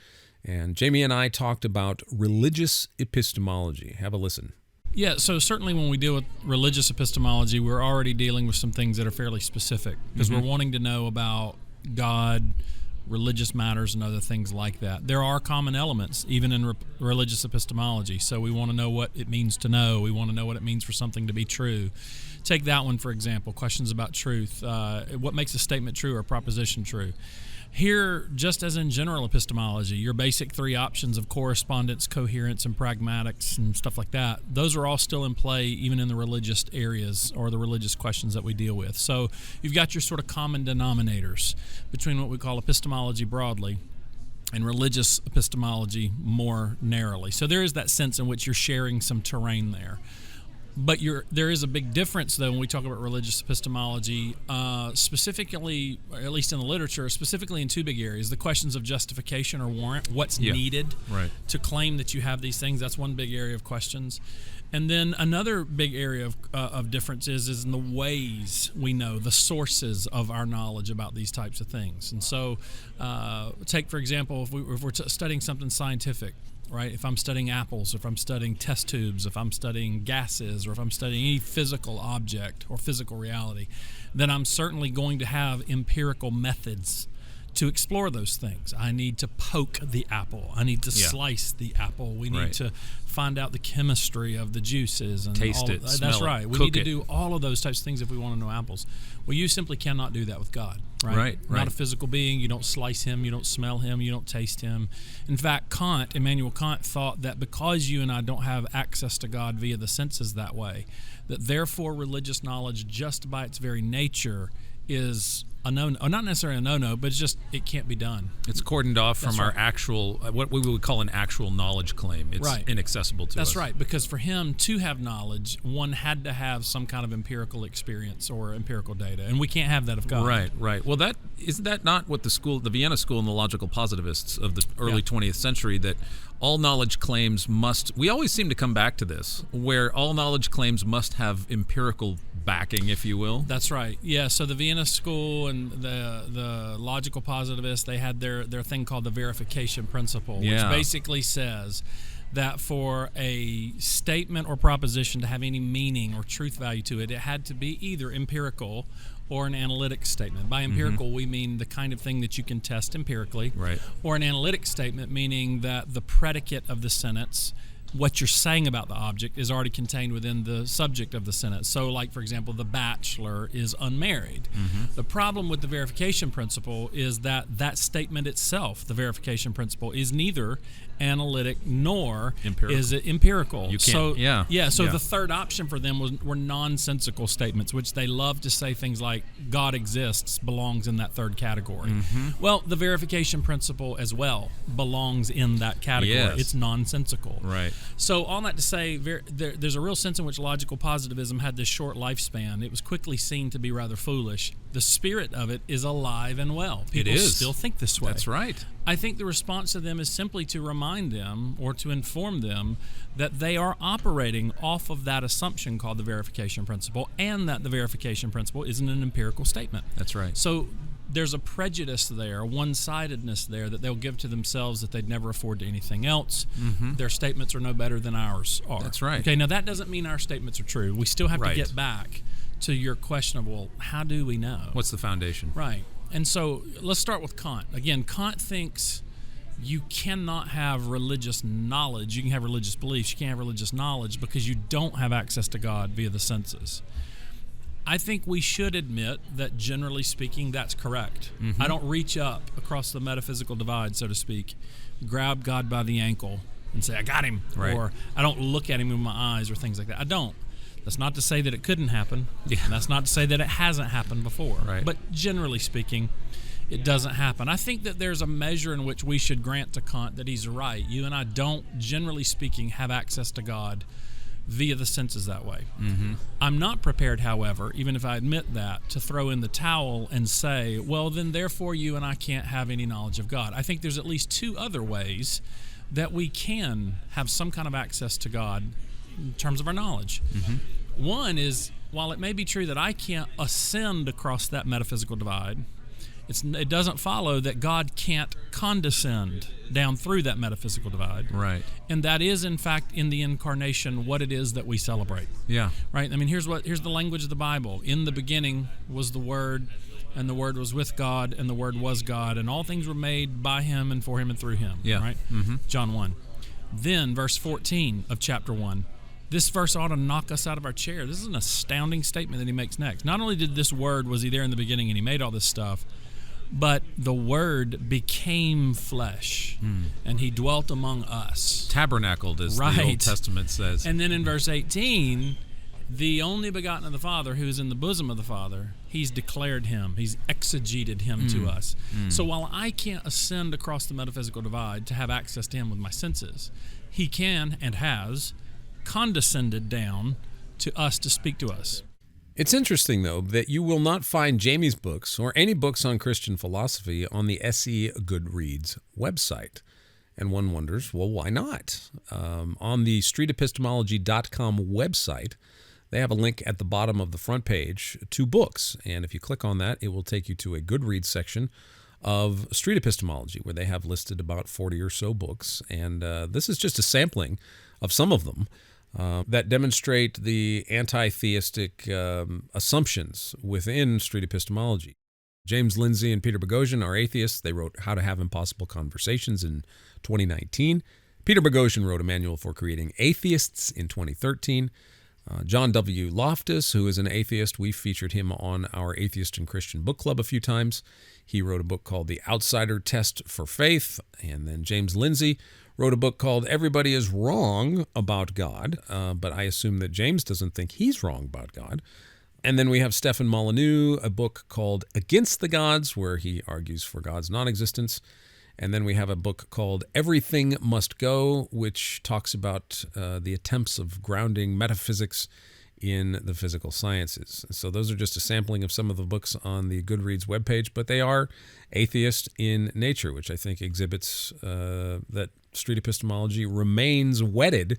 And Jamie and I talked about religious epistemology. Have a listen. Yeah, so certainly when we deal with religious epistemology, we're already dealing with some things that are fairly specific because we're wanting to know about God, religious matters, and other things like that. There are common elements even in religious epistemology, so we want to know what it means to know. We want to know what it means for something to be true. Take that one, for example, questions about truth. What makes a statement true or a proposition true? Here, just as in general epistemology, your basic three options of correspondence, coherence, and pragmatics and stuff like that, those are all still in play even in the religious areas or the religious questions that we deal with. So you've got your sort of common denominators between what we call epistemology broadly and religious epistemology more narrowly. So there is that sense in which you're sharing some terrain there. But there is a big difference, though, when we talk about religious epistemology, specifically, or at least in the literature, specifically in two big areas. The questions of justification or warrant, what's needed to claim that you have these things. That's one big area of questions. And then another big area of difference is in the ways we know, the sources of our knowledge about these types of things. And so take, for example, if we're studying something scientific, right? If I'm studying apples, if I'm studying test tubes, if I'm studying gases, or if I'm studying any physical object or physical reality, then I'm certainly going to have empirical methods to explore those things. I need to poke the apple. I need to slice the apple. We need to find out the chemistry of the juices and taste it. That's right. We need to do all of those types of things if we want to know apples. Well, you simply cannot do that with God, right? Not a physical being. You don't slice him. You don't smell him. You don't taste him. In fact, Immanuel Kant thought that because you and I don't have access to God via the senses that way, that therefore religious knowledge just by its very nature is a no-no, not necessarily a no-no, but it's just, it can't be done. It's cordoned off from our actual, what we would call an actual knowledge claim. It's inaccessible to us. That's right, because for him to have knowledge, one had to have some kind of empirical experience or empirical data, and we can't have that of God. Right. Well, isn't that not what the Vienna school and the logical positivists of the early 20th century, that all knowledge claims we always seem to come back to this, where all knowledge claims must have empirical backing, if you will. That's right. Yeah, so the Vienna school and the logical positivists, they had their thing called the verification principle, which basically says that for a statement or proposition to have any meaning or truth value to it, it had to be either empirical or an analytic statement. By empirical, we mean the kind of thing that you can test empirically, or an analytic statement, meaning that the predicate of the sentence, what you're saying about the object, is already contained within the subject of the sentence. So, like, for example, the bachelor is unmarried. The problem with the verification principle is that statement itself, the verification principle, is neither analytic nor is it empirical. You can't. So the third option for them were nonsensical statements, which they love to say things like God exists belongs in that third category. Well, the verification principle as well belongs in that category. It's nonsensical. Right. So all that to say, there's a real sense in which logical positivism had this short lifespan. It was quickly seen to be rather foolish. The spirit of it is alive and well. People still think this way. That's right. I think the response to them is simply to remind them or to inform them that they are operating off of that assumption called the verification principle, and that the verification principle isn't an empirical statement. That's right. So there's a prejudice there, a one-sidedness there that they'll give to themselves that they'd never afford to anything else. Their statements are no better than ours are. That's right. Okay, now that doesn't mean our statements are true. We still have to get back to your question of, well, how do we know? What's the foundation? Right. And so let's start with Kant. Again, Kant thinks you cannot have religious knowledge. You can have religious beliefs. You can't have religious knowledge because you don't have access to God via the senses. I think we should admit that, generally speaking, that's correct. I don't reach up across the metaphysical divide, so to speak, grab God by the ankle and say, I got him. Right. Or I don't look at him with my eyes or things like that. I don't. That's not to say that it couldn't happen. Yeah. And that's not to say that it hasn't happened before. Right. But generally speaking, it doesn't happen. I think that there's a measure in which we should grant to Kant that he's right. You and I don't, generally speaking, have access to God via the senses that way. I'm not prepared, however, even if I admit that, to throw in the towel and say, well, then therefore you and I can't have any knowledge of God. I think there's at least two other ways that we can have some kind of access to God in terms of our knowledge. One is, while it may be true that I can't ascend across that metaphysical divide, it doesn't follow that God can't condescend down through that metaphysical divide. Right. And that is, in fact, in the incarnation, what it is that we celebrate. Yeah. Right? I mean, here's the language of the Bible. In the beginning was the Word, and the Word was with God, and the Word was God, and all things were made by Him and for Him and through Him. Yeah. Right? John 1. Then, verse 14 of chapter 1. This verse ought to knock us out of our chair. This is an astounding statement that he makes next. Not only did this Word, was He there in the beginning and He made all this stuff, but the Word became flesh, and He dwelt among us. Tabernacled, as the Old Testament says. And then in verse 18, the only begotten of the Father, who is in the bosom of the Father, He's declared Him. He's exegeted Him to us. So while I can't ascend across the metaphysical divide to have access to Him with my senses, He can and has condescended down to us to speak to us. It's interesting, though, that you will not find Jamie's books or any books on Christian philosophy on the SE Goodreads website. And one wonders, well, why not? On the streetepistemology.com website, they have a link at the bottom of the front page to books. And if you click on that, it will take you to a Goodreads section of Street Epistemology, where they have listed about 40 or so books. And this is just a sampling of some of them that demonstrate the anti-theistic assumptions within street epistemology. James Lindsay and Peter Boghossian are atheists. They wrote How to Have Impossible Conversations in 2019. Peter Boghossian wrote a manual for creating atheists in 2013. John W. Loftus, who is an atheist, we featured him on our Atheist and Christian Book Club a few times. He wrote a book called The Outsider Test for Faith. And then James Lindsay wrote a book called Everybody is Wrong About God, but I assume that James doesn't think he's wrong about God. And then we have Stephen Molyneux, a book called Against the Gods, where he argues for God's non-existence. And then we have a book called Everything Must Go, which talks about the attempts of grounding metaphysics in the physical sciences. So those are just a sampling of some of the books on the Goodreads webpage, but they are atheist in nature, which I think exhibits that street epistemology remains wedded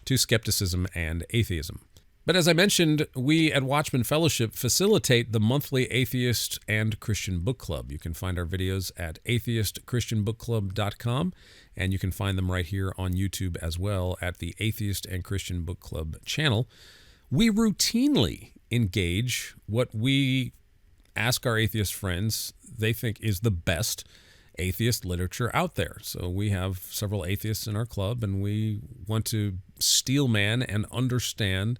to skepticism and atheism. But as I mentioned, we at Watchman Fellowship facilitate the monthly Atheist and Christian Book Club. You can find our videos at atheistchristianbookclub.com, and you can find them right here on YouTube as well at the Atheist and Christian Book Club channel. We routinely engage what we ask our atheist friends they think is the best atheist literature out there. So we have several atheists in our club, and we want to steelman and understand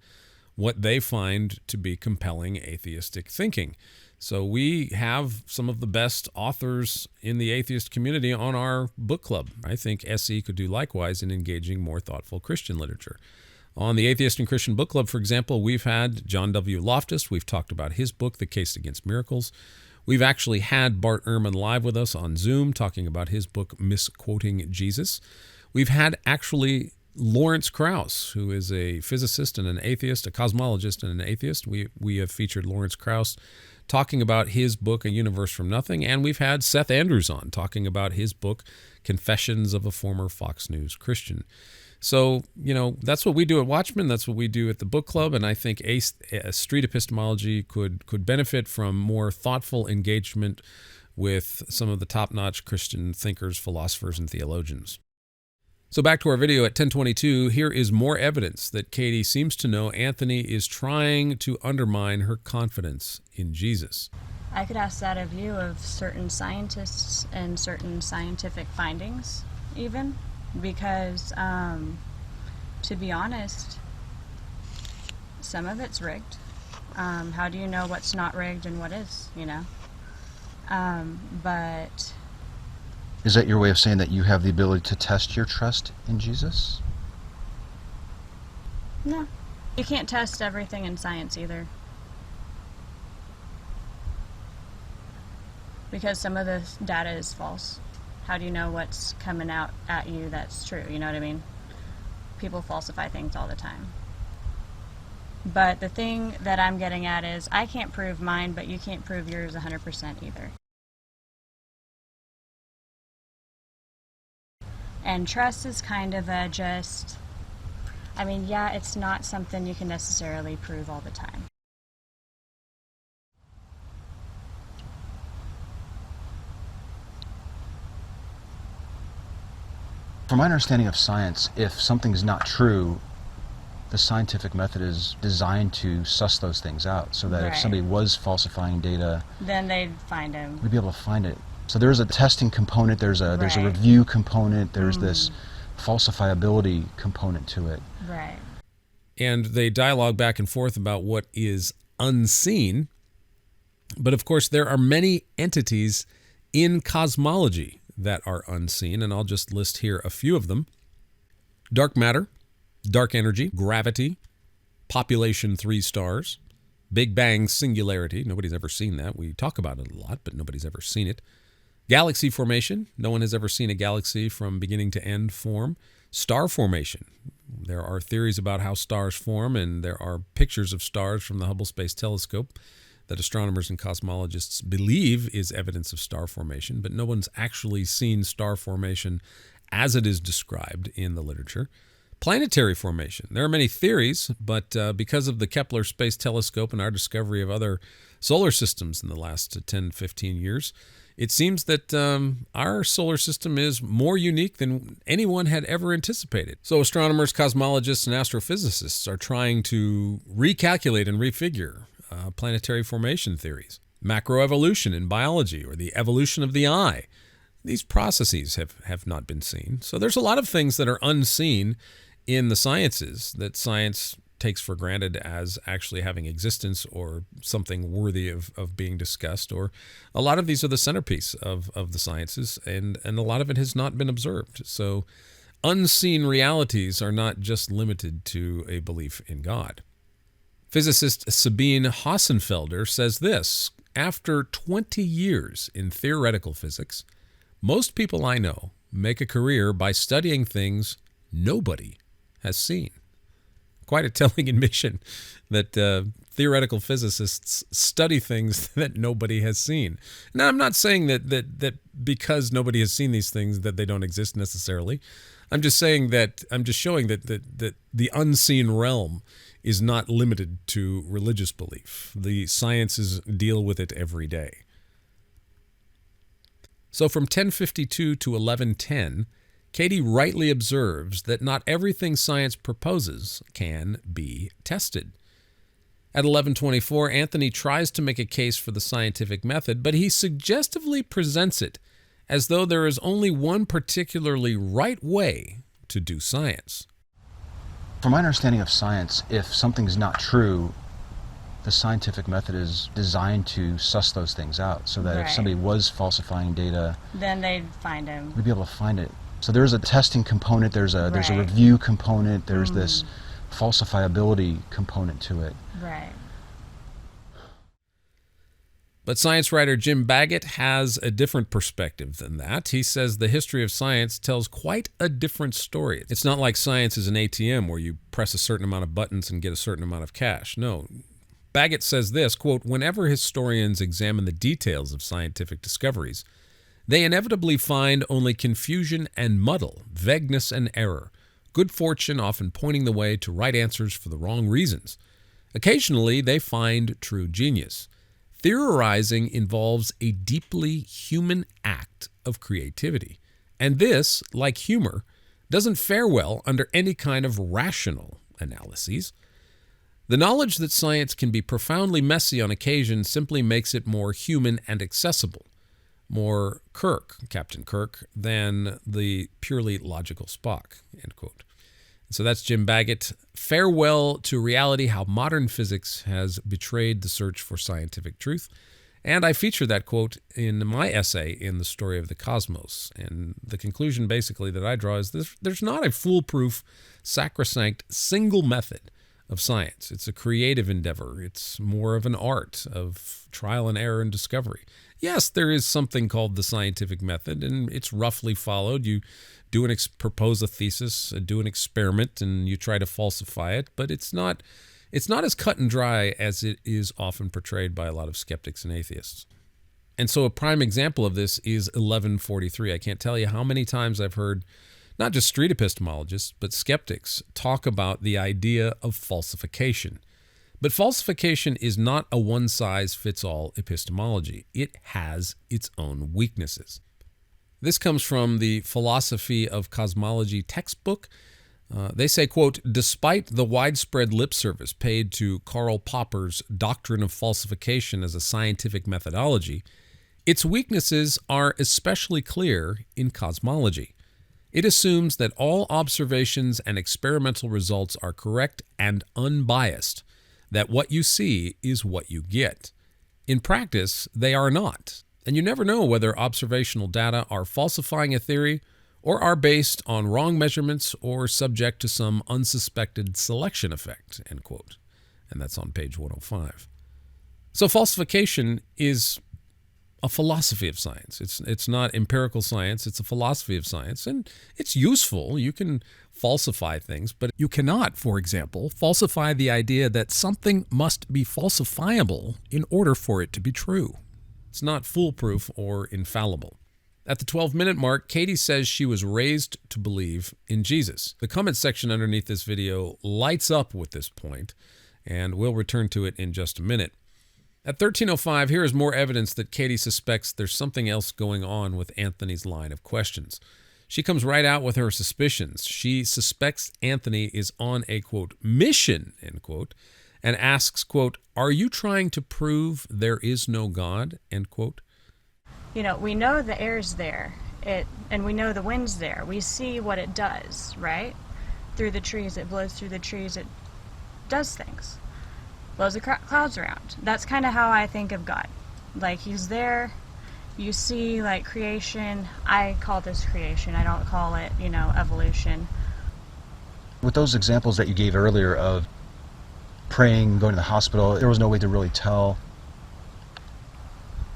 what they find to be compelling atheistic thinking. So we have some of the best authors in the atheist community on our book club. I think SE could do likewise in engaging more thoughtful Christian literature. On the Atheist and Christian Book Club, for example, we've had John W. Loftus. We've talked about his book, The Case Against Miracles. We've actually had Bart Ehrman live with us on Zoom talking about his book, Misquoting Jesus. We've had actually Lawrence Krauss, who is a physicist and an atheist, a cosmologist and an atheist. We have featured Lawrence Krauss talking about his book, A Universe from Nothing, and we've had Seth Andrews on talking about his book, Confessions of a Former Fox News Christian. So, that's what we do at Watchmen. That's what we do at the book club. And I think street epistemology could benefit from more thoughtful engagement with some of the top-notch Christian thinkers, philosophers, and theologians. So back to our video at 1022, here is more evidence that Katie seems to know Anthony is trying to undermine her confidence in Jesus. I could ask that of you, of certain scientists and certain scientific findings, even. Because, to be honest, some of it's rigged, How do you know what's not rigged and what is, you know? But... Is that your way of saying that you have the ability to test your trust in Jesus? No. You can't test everything in science either. Because some of the data is false. How do you know what's coming out at you that's true? You know what I mean? People falsify things all the time. But the thing that I'm getting at is I can't prove mine, but you can't prove yours 100% either. And trust is kind of a just, I mean, yeah, it's not something you can necessarily prove all the time. From my understanding of science, if something's not true, the scientific method is designed to suss those things out, so that if somebody was falsifying data, then they'd find him. We'd be able to find it. So there's a testing component, there's a review component, there's this falsifiability component to it. Right. And they dialogue back and forth about what is unseen. But of course, there are many entities in cosmology that are unseen, and I'll just list here a few of them. Dark matter, dark energy, gravity, population 3 stars, Big Bang singularity. Nobody's ever seen that. We talk about it a lot, but nobody's ever seen it. Galaxy formation. No one has ever seen a galaxy from beginning to end form. Star formation. There are theories about how stars form, and there are pictures of stars from the Hubble Space Telescope that astronomers and cosmologists believe is evidence of star formation, but no one's actually seen star formation as it is described in the literature. Planetary formation. There are many theories, but because of the Kepler Space Telescope and our discovery of other solar systems in the last 10, 15 years, it seems that our solar system is more unique than anyone had ever anticipated. So astronomers, cosmologists, and astrophysicists are trying to recalculate and refigure planetary formation theories. Macroevolution in biology, or the evolution of the eye. These processes have not been seen. So there's a lot of things that are unseen in the sciences that science takes for granted as actually having existence or something worthy of being discussed. Or a lot of these are the centerpiece of the sciences, and a lot of it has not been observed. So unseen realities are not just limited to a belief in God. Physicist Sabine Hossenfelder says this: after 20 years in theoretical physics, most people I know make a career by studying things nobody has seen. Quite a telling admission that theoretical physicists study things that nobody has seen. Now, I'm not saying that because nobody has seen these things that they don't exist necessarily. I'm just showing that the unseen realm is not limited to religious belief. The sciences deal with it every day. So from 1052 to 1110, Katie rightly observes that not everything science proposes can be tested. At 1124, Anthony tries to make a case for the scientific method, but he suggestively presents it as though there is only one particularly right way to do science. From my understanding of science, if something's not true, the scientific method is designed to suss those things out, so that if somebody was falsifying data, then they'd find him. We'd be able to find it. So there's a testing component, there's a review component, there's this falsifiability component to it. Right. But science writer Jim Baggett has a different perspective than that. He says the history of science tells quite a different story. It's not like science is an ATM where you press a certain amount of buttons and get a certain amount of cash. No. Baggett says this, quote, "Whenever historians examine the details of scientific discoveries, they inevitably find only confusion and muddle, vagueness and error, good fortune often pointing the way to right answers for the wrong reasons. Occasionally, they find true genius. Theorizing involves a deeply human act of creativity, and this, like humor, doesn't fare well under any kind of rational analyses. The knowledge that science can be profoundly messy on occasion simply makes it more human and accessible, more Kirk, Captain Kirk, than the purely logical Spock," end quote. So that's Jim Baggett. Farewell to Reality, How Modern Physics Has Betrayed the Search for Scientific Truth. And I feature that quote in my essay in The Story of the Cosmos. And the conclusion basically that I draw is there's not a foolproof, sacrosanct, single method of science. It's a creative endeavor. It's more of an art of trial and error and discovery. Yes, there is something called the scientific method, and it's roughly followed. You propose a thesis, do an experiment, and you try to falsify it, but it's not as cut and dry as it is often portrayed by a lot of skeptics and atheists. And so a prime example of this is 1143. I can't tell you how many times I've heard not just street epistemologists, but skeptics talk about the idea of falsification. But falsification is not a one-size-fits-all epistemology. It has its own weaknesses. This comes from the Philosophy of Cosmology textbook. They say, quote, despite the widespread lip service paid to Karl Popper's doctrine of falsification as a scientific methodology, its weaknesses are especially clear in cosmology. It assumes that all observations and experimental results are correct and unbiased, that what you see is what you get. In practice, they are not, and you never know whether observational data are falsifying a theory or are based on wrong measurements or subject to some unsuspected selection effect, end quote. And that's on page 105. So falsification is a philosophy of science. It's not empirical science, it's a philosophy of science, and it's useful. You can falsify things, but you cannot, for example, falsify the idea that something must be falsifiable in order for it to be true. It's not foolproof or infallible. At the 12-minute mark, Katie says she was raised to believe in Jesus. The comment section underneath this video lights up with this point, and we'll return to it in just a minute. At 13:05, here is more evidence that Katie suspects there's something else going on with Anthony's line of questions. She comes right out with her suspicions. She suspects Anthony is on a, quote, mission, end quote, and asks, quote, are you trying to prove there is no God, end quote? You know, we know the air's there, and we know the wind's there. We see what it does, right? Through the trees, it blows through the trees, it does things. Blows the clouds around. That's kind of how I think of God. Like, he's there, you see, like, creation. I call this creation. I don't call it, evolution. With those examples that you gave earlier of praying, going to the hospital, there was no way to really tell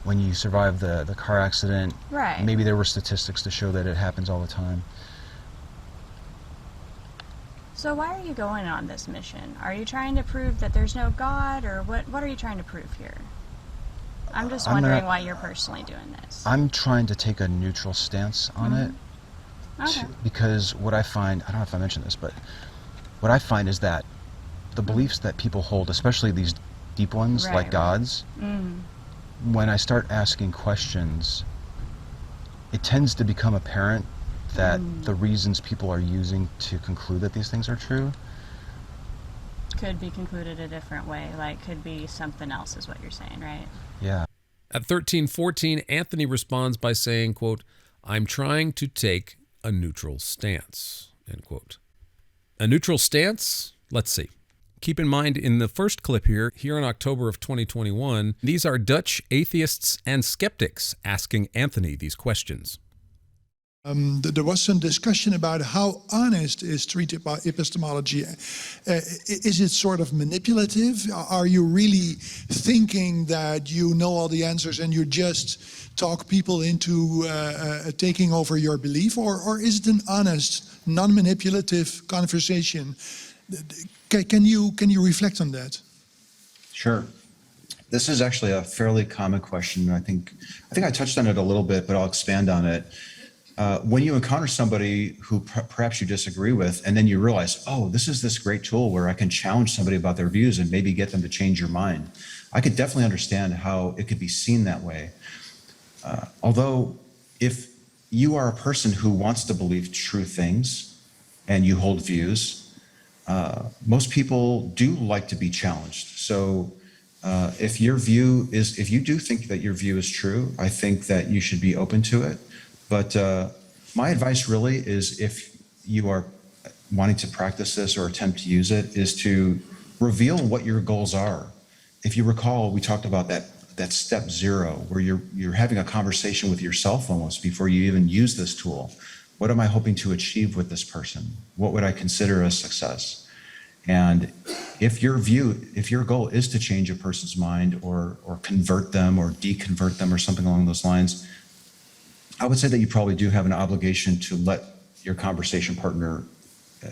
when you survived the car accident. Right. Maybe there were statistics to show that it happens all the time. So why are you going on this mission? Are you trying to prove that there's no God, or what are you trying to prove here? I'm just wondering why you're personally doing this. I'm trying to take a neutral stance on it. Okay. Because what I find, I don't know if I mentioned this, but what I find is that the beliefs that people hold, especially these deep ones, like God's, when I start asking questions, it tends to become apparent that the reasons people are using to conclude that these things are true could be concluded a different way, like could be something else is what you're saying, right? Yeah. At 13:14, Anthony responds by saying, quote, I'm trying to take a neutral stance, end quote. A neutral stance? Let's see. Keep in mind, in the first clip here in October of 2021, these are Dutch atheists and skeptics asking Anthony these questions. There was some discussion about how honest is street epistemology. Is it sort of manipulative? Are you really thinking that you know all the answers and you just talk people into taking over your belief? Or is it an honest, non-manipulative conversation? Can you reflect on that? Sure. This is actually a fairly common question. I think I touched on it a little bit, but I'll expand on it. When you encounter somebody who perhaps you disagree with, and then you realize, oh, this is this great tool where I can challenge somebody about their views and maybe get them to change your mind. I could definitely understand how it could be seen that way. Although, if you are a person who wants to believe true things and you hold views, most people do like to be challenged. So if you do think that your view is true, I think that you should be open to it. But my advice really is, if you are wanting to practice this or attempt to use it is to reveal what your goals are. If you recall, we talked about that step 0, where you're having a conversation with yourself almost before you even use this tool. What am I hoping to achieve with this person? What would I consider a success? And if your goal is to change a person's mind or convert them or deconvert them or something along those lines, I would say that you probably do have an obligation to let your conversation partner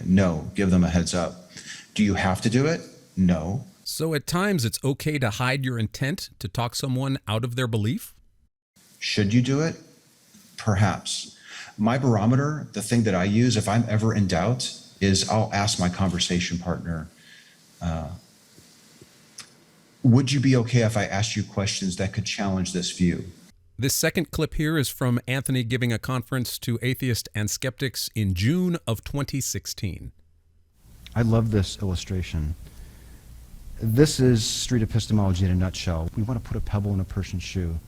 know, give them a heads up. Do you have to do it? No. So at times it's okay to hide your intent to talk someone out of their belief? Should you do it? Perhaps. My barometer, the thing that I use if I'm ever in doubt, is I'll ask my conversation partner, would you be okay if I asked you questions that could challenge this view? This second clip here is from Anthony giving a conference to atheists and skeptics in June of 2016. I love this illustration. This is street epistemology in a nutshell. We want to put a pebble in a person's shoe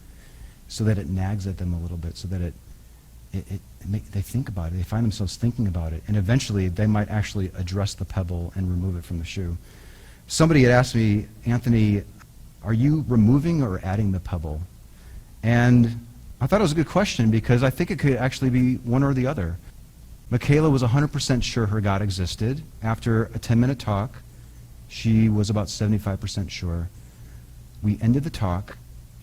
so that it nags at them a little bit, so that they think about it, they find themselves thinking about it, and eventually they might actually address the pebble and remove it from the shoe. Somebody had asked me, Anthony, are you removing or adding the pebble? And I thought it was a good question because I think it could actually be one or the other. Michaela was 100% sure her God existed. After a 10-minute talk, she was about 75% sure. We ended the talk.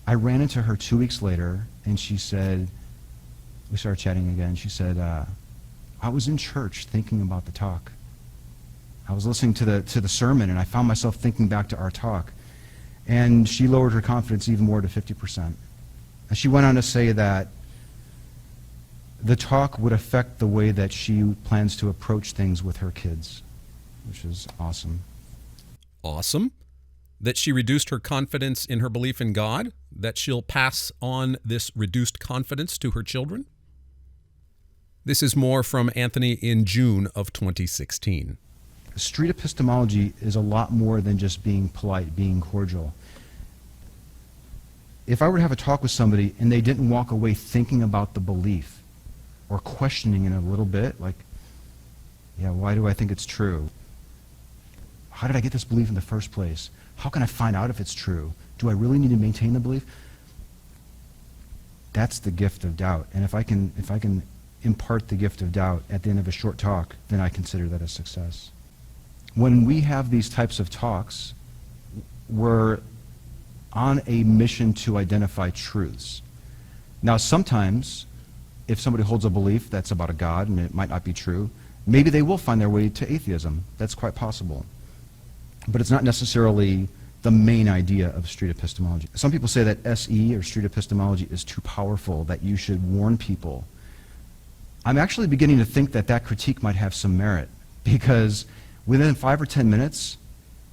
I ran into her 2 weeks later, and she said, we started chatting again. She said, I was in church thinking about the talk. I was listening to the sermon, and I found myself thinking back to our talk. And she lowered her confidence even more to 50%. And she went on to say that the talk would affect the way that she plans to approach things with her kids, which is awesome. Awesome. That she reduced her confidence in her belief in God? That she'll pass on this reduced confidence to her children? This is more from Anthony in June of 2016. Street epistemology is a lot more than just being polite, being cordial. If I were to have a talk with somebody and they didn't walk away thinking about the belief or questioning it a little bit, like, yeah, why do I think it's true? How did I get this belief in the first place? How can I find out if it's true? Do I really need to maintain the belief? That's the gift of doubt. And if I can impart the gift of doubt at the end of a short talk, then I consider that a success. When we have these types of talks, we're on a mission to identify truths. Now, sometimes, if somebody holds a belief that's about a God and it might not be true, maybe they will find their way to atheism. That's quite possible. But it's not necessarily the main idea of street epistemology. Some people say that SE, or street epistemology, is too powerful, that you should warn people. I'm actually beginning to think that that critique might have some merit, because within 5 or 10 minutes,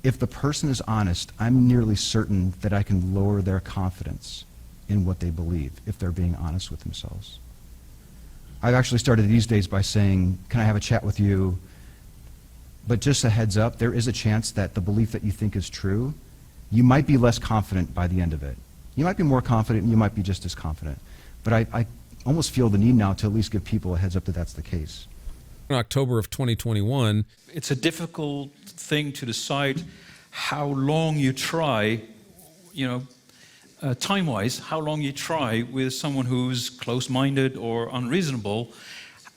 if the person is honest, I'm nearly certain that I can lower their confidence in what they believe if they're being honest with themselves. I've actually started these days by saying, can I have a chat with you? But just a heads up, there is a chance that the belief that you think is true, you might be less confident by the end of it. You might be more confident, and you might be just as confident. But I almost feel the need now to at least give people a heads up that that's the case. In October of 2021, it's a difficult thing to decide how long you try, time-wise, how long you try with someone who's close-minded or unreasonable.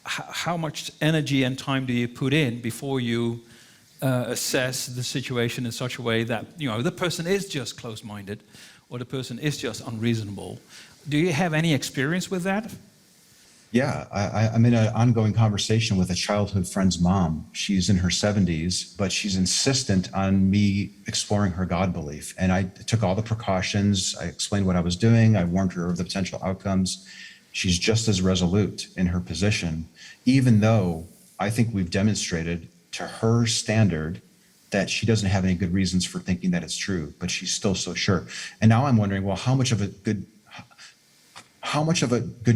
How much energy and time do you put in before you assess the situation in such a way that the person is just close-minded or the person is just unreasonable? Do you have any experience with that? Yeah, I'm in an ongoing conversation with a childhood friend's mom. She's in her 70s, but she's insistent on me exploring her God belief. And I took all the precautions. I explained what I was doing. I warned her of the potential outcomes. She's just as resolute in her position, even though I think we've demonstrated to her standard that she doesn't have any good reasons for thinking that it's true, but she's still so sure. And now I'm wondering, well, how much of a good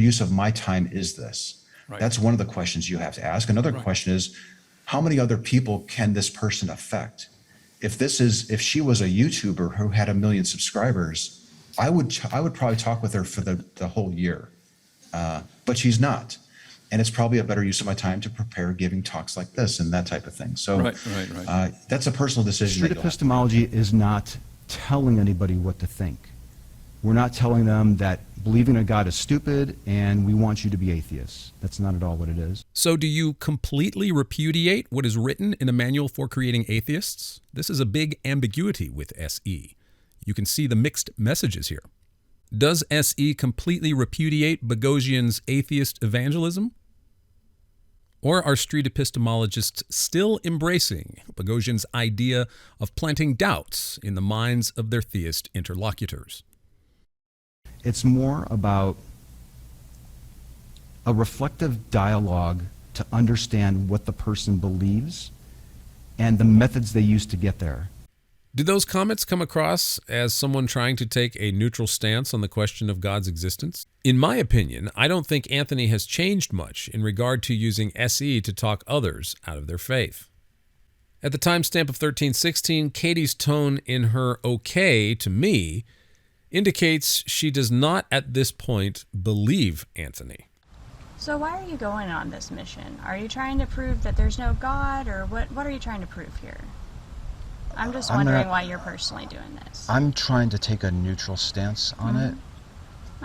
use of my time is this? Right. That's one of the questions you have to ask. Another question is, how many other people can this person affect? If she was a YouTuber who had 1 million subscribers, I would probably talk with her for the whole year. But she's not. And it's probably a better use of my time to prepare giving talks like this and that type of thing. So Right. That's a personal decision. Street epistemology is not telling anybody what to think. We're not telling them that believing in God is stupid and we want you to be atheists. That's not at all what it is. So do you completely repudiate what is written in a manual for creating atheists? This is a big ambiguity with SE. You can see the mixed messages here. Does SE completely repudiate Boghossian's atheist evangelism? Or are street epistemologists still embracing Boghossian's idea of planting doubts in the minds of their theist interlocutors? It's more about a reflective dialogue to understand what the person believes and the methods they use to get there. Do those comments come across as someone trying to take a neutral stance on the question of God's existence? In my opinion, I don't think Anthony has changed much in regard to using SE to talk others out of their faith. At the timestamp of 1316, Katie's tone in her okay to me indicates she does not at this point believe Anthony. So why are you going on this mission? Are you trying to prove that there's no God, or what are you trying to prove here? I'm just wondering why you're personally doing this. I'm trying to take a neutral stance on it.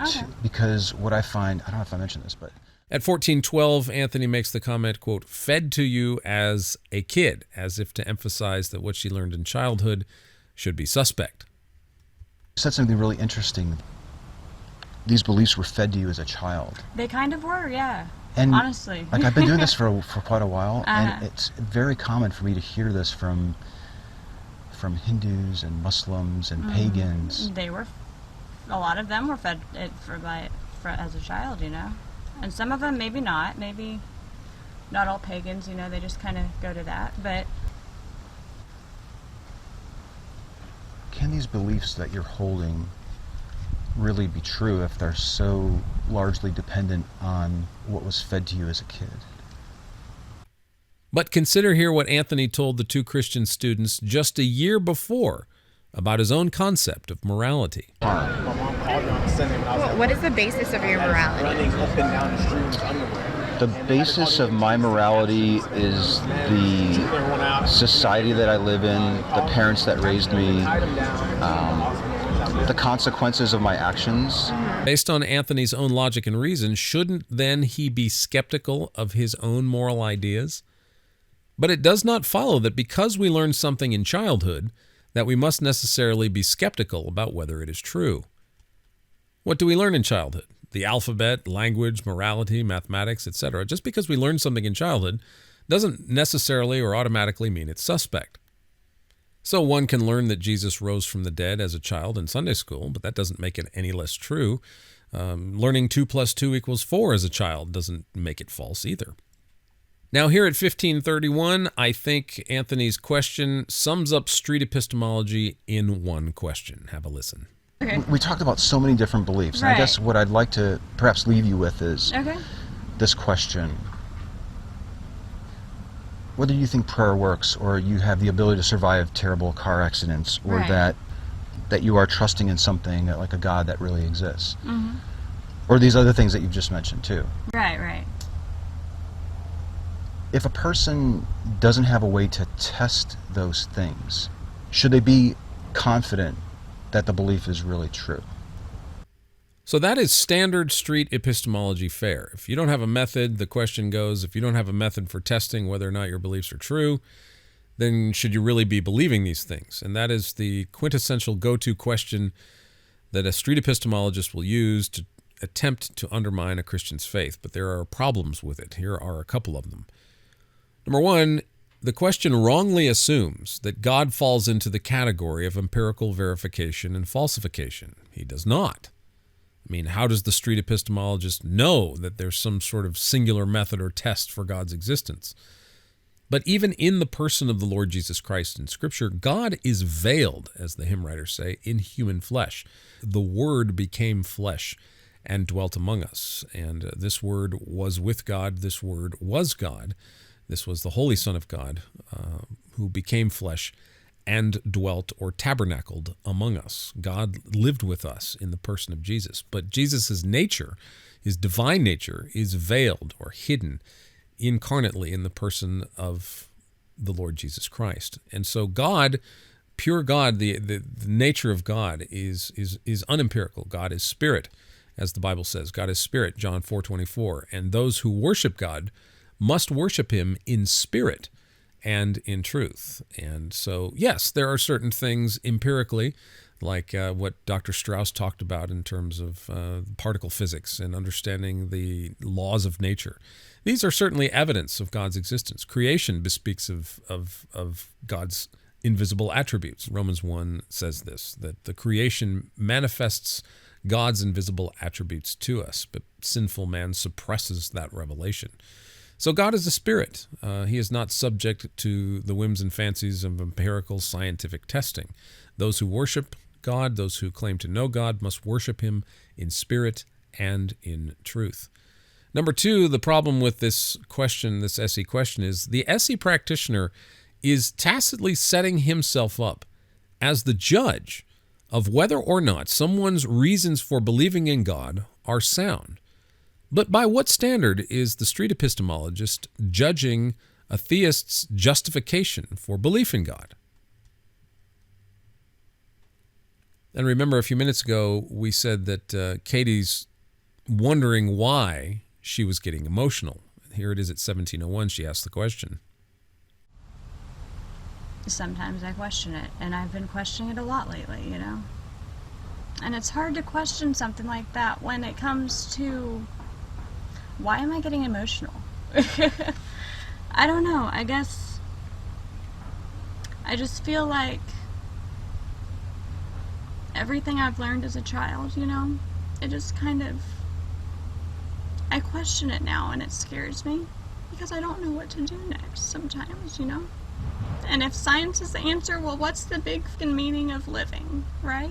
Okay. Because what I find, I don't know if I mentioned this, but At 1412, Anthony makes the comment, quote, fed to you as a kid, as if to emphasize that what she learned in childhood should be suspect. you said something really interesting. These beliefs were fed to you as a child. They kind of were, yeah. And honestly. like I've been doing this for quite a while, and it's very common for me to hear this from Hindus and Muslims and pagans. They were, a lot of them were fed it as a child, you know. And some of them maybe not, maybe not all pagans, you know, they just kind of go to that, but Can these beliefs that you're holding really be true if they're so largely dependent on what was fed to you as a kid? But consider here what Anthony told the two Christian students just a year before about his own concept of morality. What is the basis of your morality? The basis of my morality is the society that I live in, the parents that raised me, the consequences of my actions. Based on Anthony's own logic and reason, shouldn't then he be skeptical of his own moral ideas? But it does not follow that because we learn something in childhood, that we must necessarily be skeptical about whether it is true. What do we learn in childhood? The alphabet, language, morality, mathematics, etc. Just because we learn something in childhood doesn't necessarily or automatically mean it's suspect. So one can learn that Jesus rose from the dead as a child in Sunday school, but that doesn't make it any less true. Learning 2 + 2 = 4 as a child doesn't make it false either. Now here at 1531, I think Anthony's question sums up street epistemology in one question. Have a listen. okay. We talked about so many different beliefs, and I Right. guess what I'd like to perhaps leave you with is Okay. this question. Whether you think prayer works, or you have the ability to survive terrible car accidents, or Right. that you are trusting in something like a God that really exists, Mm-hmm. or these other things that you've just mentioned too. Right. If a person doesn't have a way to test those things, should they be confident that the belief is really true? So that is standard street epistemology fare. If you don't have a method, the question goes, if you don't have a method for testing whether or not your beliefs are true, then should you really be believing these things? And that is the quintessential go-to question that a street epistemologist will use to attempt to undermine a Christian's faith. But there are problems with it. Here are a couple of them. Number one, the question wrongly assumes that God falls into the category of empirical verification and falsification. He does not. I mean, how does the street epistemologist know that there's some sort of singular method or test for God's existence? But even in the person of the Lord Jesus Christ in Scripture, God is veiled, as the hymn writers say, in human flesh. The Word became flesh and dwelt among us. And this Word was with God. This Word was God. This was the Holy Son of God who became flesh and dwelt or tabernacled among us. God lived with us in the person of Jesus. But Jesus' nature, His divine nature is veiled or hidden incarnately in the person of the Lord Jesus Christ. And so God, pure God, the nature of God is unempirical. God is spirit, as the Bible says. God is spirit, John 4:24. And those who worship God must worship him in spirit and in truth. And so, yes, there are certain things empirically, like what Dr. Strauss talked about in terms of particle physics and understanding the laws of nature. These are certainly evidence of God's existence. Creation bespeaks of God's invisible attributes. Romans 1 says this, that the creation manifests God's invisible attributes to us, but sinful man suppresses that revelation. So God is a spirit. He is not subject to the whims and fancies of empirical scientific testing. Those who worship God, those who claim to know God, must worship him in spirit and in truth. Number two, the problem with this question, this SE question, is the SE practitioner is tacitly setting himself up as the judge of whether or not someone's reasons for believing in God are sound. But by what standard is the street epistemologist judging a theist's justification for belief in God? And remember, a few minutes ago, we said that Katie's wondering why she was getting emotional. Here it is at 17:01, she asked the question. Sometimes I question it, and I've been questioning it a lot lately, you know? And it's hard to question something like that when it comes to, why am I getting emotional? I don't know. I guess I just feel like everything I've learned as a child, you know, it just kind of, I question it now, and it scares me because I don't know what to do next sometimes, you know? And if science is the answer, well, what's the big meaning of living, right?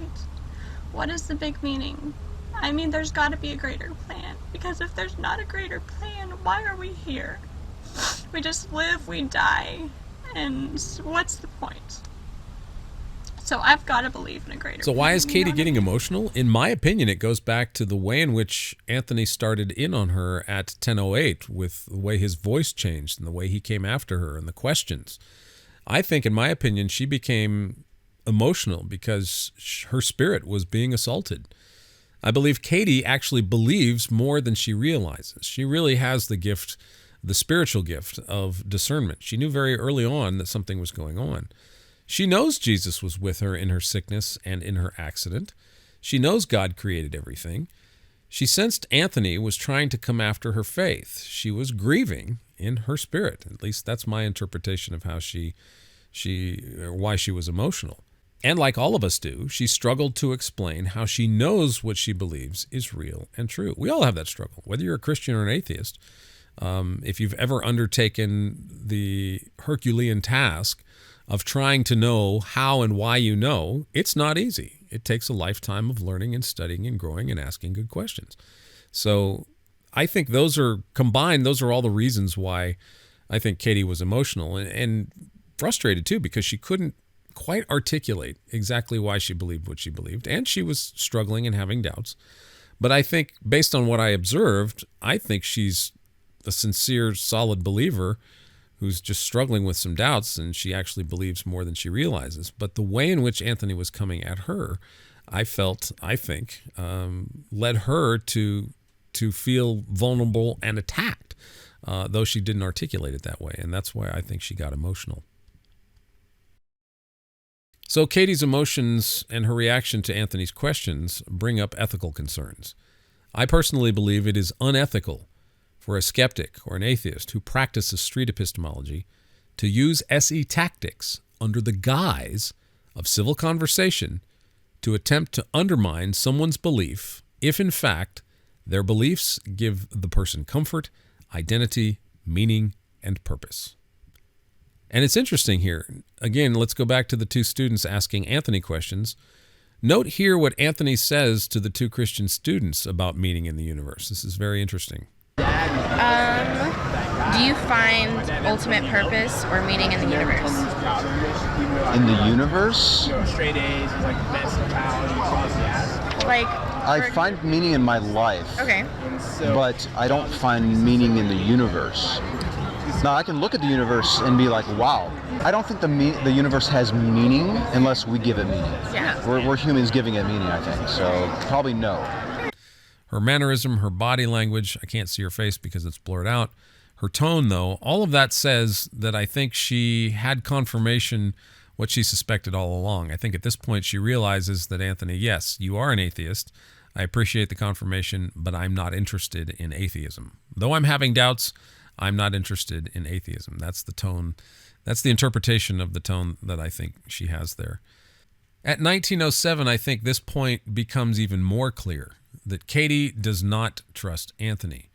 What is the big meaning? I mean, there's got to be a greater plan, because if there's not a greater plan, why are we here? We just live, we die, and what's the point? So I've got to believe in a greater plan. So why is Katie getting emotional? In my opinion, it goes back to the way in which Anthony started in on her at 10:08, with the way his voice changed and the way he came after her and the questions. I think, in my opinion, she became emotional because her spirit was being assaulted. I believe Katie actually believes more than she realizes. She really has the gift, the spiritual gift of discernment. She knew very early on that something was going on. She knows Jesus was with her in her sickness and in her accident. She knows God created everything. She sensed Anthony was trying to come after her faith. She was grieving in her spirit. At least that's my interpretation of how why she was emotional. And like all of us do, she struggled to explain how she knows what she believes is real and true. We all have that struggle, whether you're a Christian or an atheist. If you've ever undertaken the Herculean task of trying to know how and why you know, it's not easy. It takes a lifetime of learning and studying and growing and asking good questions. So I think those are combined. Those are all the reasons why I think Katie was emotional and frustrated too, because she couldn't quite articulate exactly why she believed what she believed, and she was struggling and having doubts. But I think, based on what I observed, I think she's a sincere, solid believer who's just struggling with some doubts, and she actually believes more than she realizes. But the way in which Anthony was coming at her, I think, led her to feel vulnerable and attacked, though she didn't articulate it that way. And that's why I think she got emotional. So Katie's emotions and her reaction to Anthony's questions bring up ethical concerns. I personally believe it is unethical for a skeptic or an atheist who practices street epistemology to use SE tactics under the guise of civil conversation to attempt to undermine someone's belief if, in fact, their beliefs give the person comfort, identity, meaning, and purpose. And it's interesting here. Again, let's go back to the two students asking Anthony questions. Note here what Anthony says to the two Christian students about meaning in the universe. This is very interesting. Do you find ultimate purpose or meaning in the universe? In the universe? Like, I find meaning in my life. Okay. But I don't find meaning in the universe. Now, I can look at the universe and be like, wow. I don't think the universe has meaning unless we give it meaning. Yeah. We're humans giving it meaning, I think. So probably no. Her mannerism, her body language, I can't see her face because it's blurred out. Her tone, though, all of that says that I think she had confirmation what she suspected all along. I think at this point she realizes that, Anthony, yes, you are an atheist. I appreciate the confirmation, but I'm not interested in atheism. Though I'm having doubts, I'm not interested in atheism. That's the tone. That's the interpretation of the tone that I think she has there. At 1907, I think this point becomes even more clear, that Katie does not trust Anthony.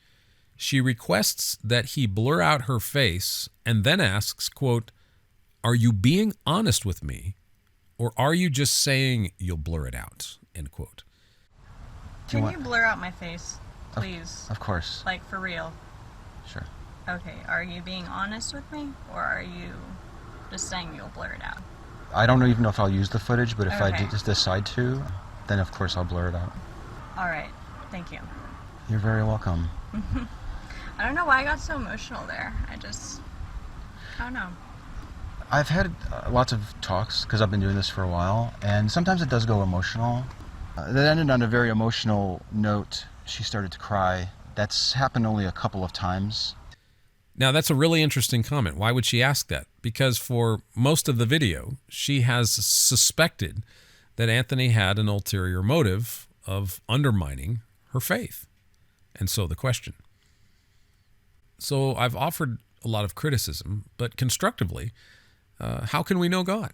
She requests that he blur out her face and then asks, quote, "Are you being honest with me, or are you just saying you'll blur it out?" End quote. Can you blur out my face, please? Of course. Like, for real? Sure. Okay, are you being honest with me, or are you just saying you'll blur it out? I don't even know if I'll use the footage, but if I Okay. just decide to, then of course I'll blur it out. All right, thank you. You're very welcome. I don't know why I got so emotional there. I don't know. I've had lots of talks because I've been doing this for a while, and sometimes it does go emotional. That ended on a very emotional note. She started to cry. That's happened only a couple of times. Now, that's a really interesting comment. Why would she ask that? Because for most of the video, she has suspected that Anthony had an ulterior motive of undermining her faith. And so the question. So I've offered a lot of criticism, but constructively, how can we know God?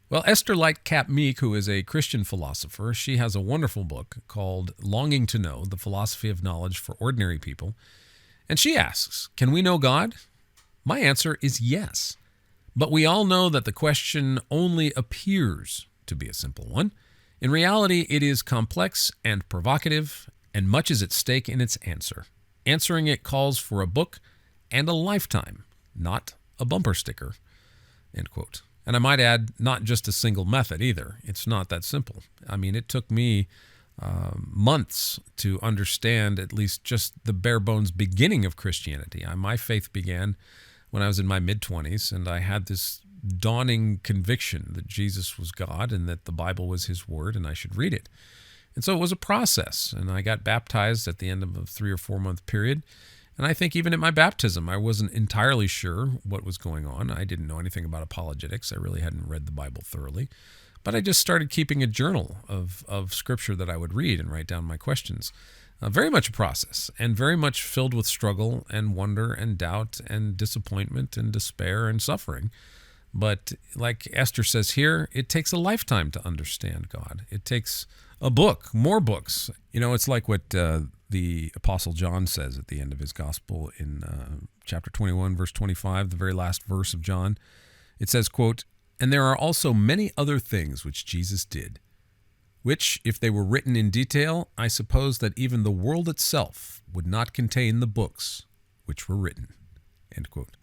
Well, Esther Lightcap Meek, who is a Christian philosopher, she has a wonderful book called Longing to Know, The Philosophy of Knowledge for Ordinary People. And she asks, can we know God? My answer is yes. But we all know that the question only appears to be a simple one. In reality, it is complex and provocative, and much is at stake in its answer. Answering it calls for a book and a lifetime, not a bumper sticker. End quote. And I might add, not just a single method either. It's not that simple. I mean, it took me months to understand at least just the bare bones beginning of Christianity. My faith began when I was in my mid-20s, and I had this dawning conviction that Jesus was God and that the Bible was his word and I should read it. And so it was a process, and I got baptized at the end of a 3 or 4 month period. And I think even at my baptism, I wasn't entirely sure what was going on. I didn't know anything about apologetics. I really hadn't read the Bible thoroughly. But I just started keeping a journal of scripture that I would read and write down my questions. Very much a process, and very much filled with struggle and wonder and doubt and disappointment and despair and suffering. But like Esther says here, it takes a lifetime to understand God. It takes a book, more books. You know, it's like what the Apostle John says at the end of his gospel in chapter 21, verse 25, the very last verse of John. It says, quote, "And there are also many other things which Jesus did, which, if they were written in detail, I suppose that even the world itself would not contain the books which were written." End quote.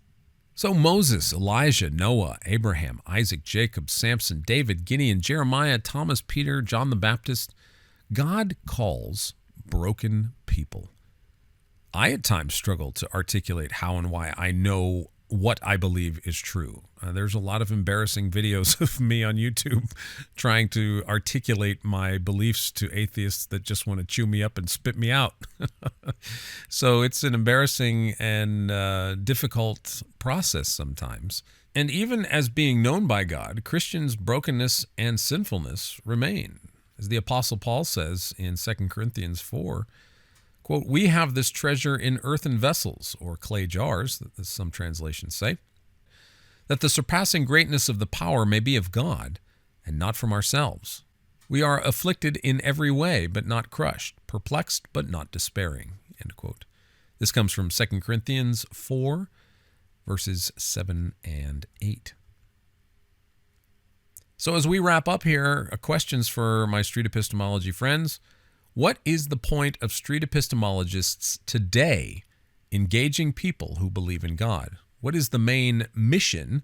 So Moses, Elijah, Noah, Abraham, Isaac, Jacob, Samson, David, Gideon, Jeremiah, Thomas, Peter, John the Baptist, God calls broken people. I at times struggle to articulate how and why I know what I believe is true. There's a lot of embarrassing videos of me on YouTube trying to articulate my beliefs to atheists that just want to chew me up and spit me out. So it's an embarrassing and difficult process sometimes. And even as being known by God, Christians' brokenness and sinfulness remain. As the Apostle Paul says in 2 Corinthians 4, quote, "We have this treasure in earthen vessels," or clay jars, as some translations say, "that the surpassing greatness of the power may be of God, and not from ourselves. We are afflicted in every way, but not crushed, perplexed, but not despairing." End quote. This comes from 2 Corinthians 4, verses 7 and 8. So as we wrap up here, questions for my street epistemology friends. What is the point of street epistemologists today engaging people who believe in God? What is the main mission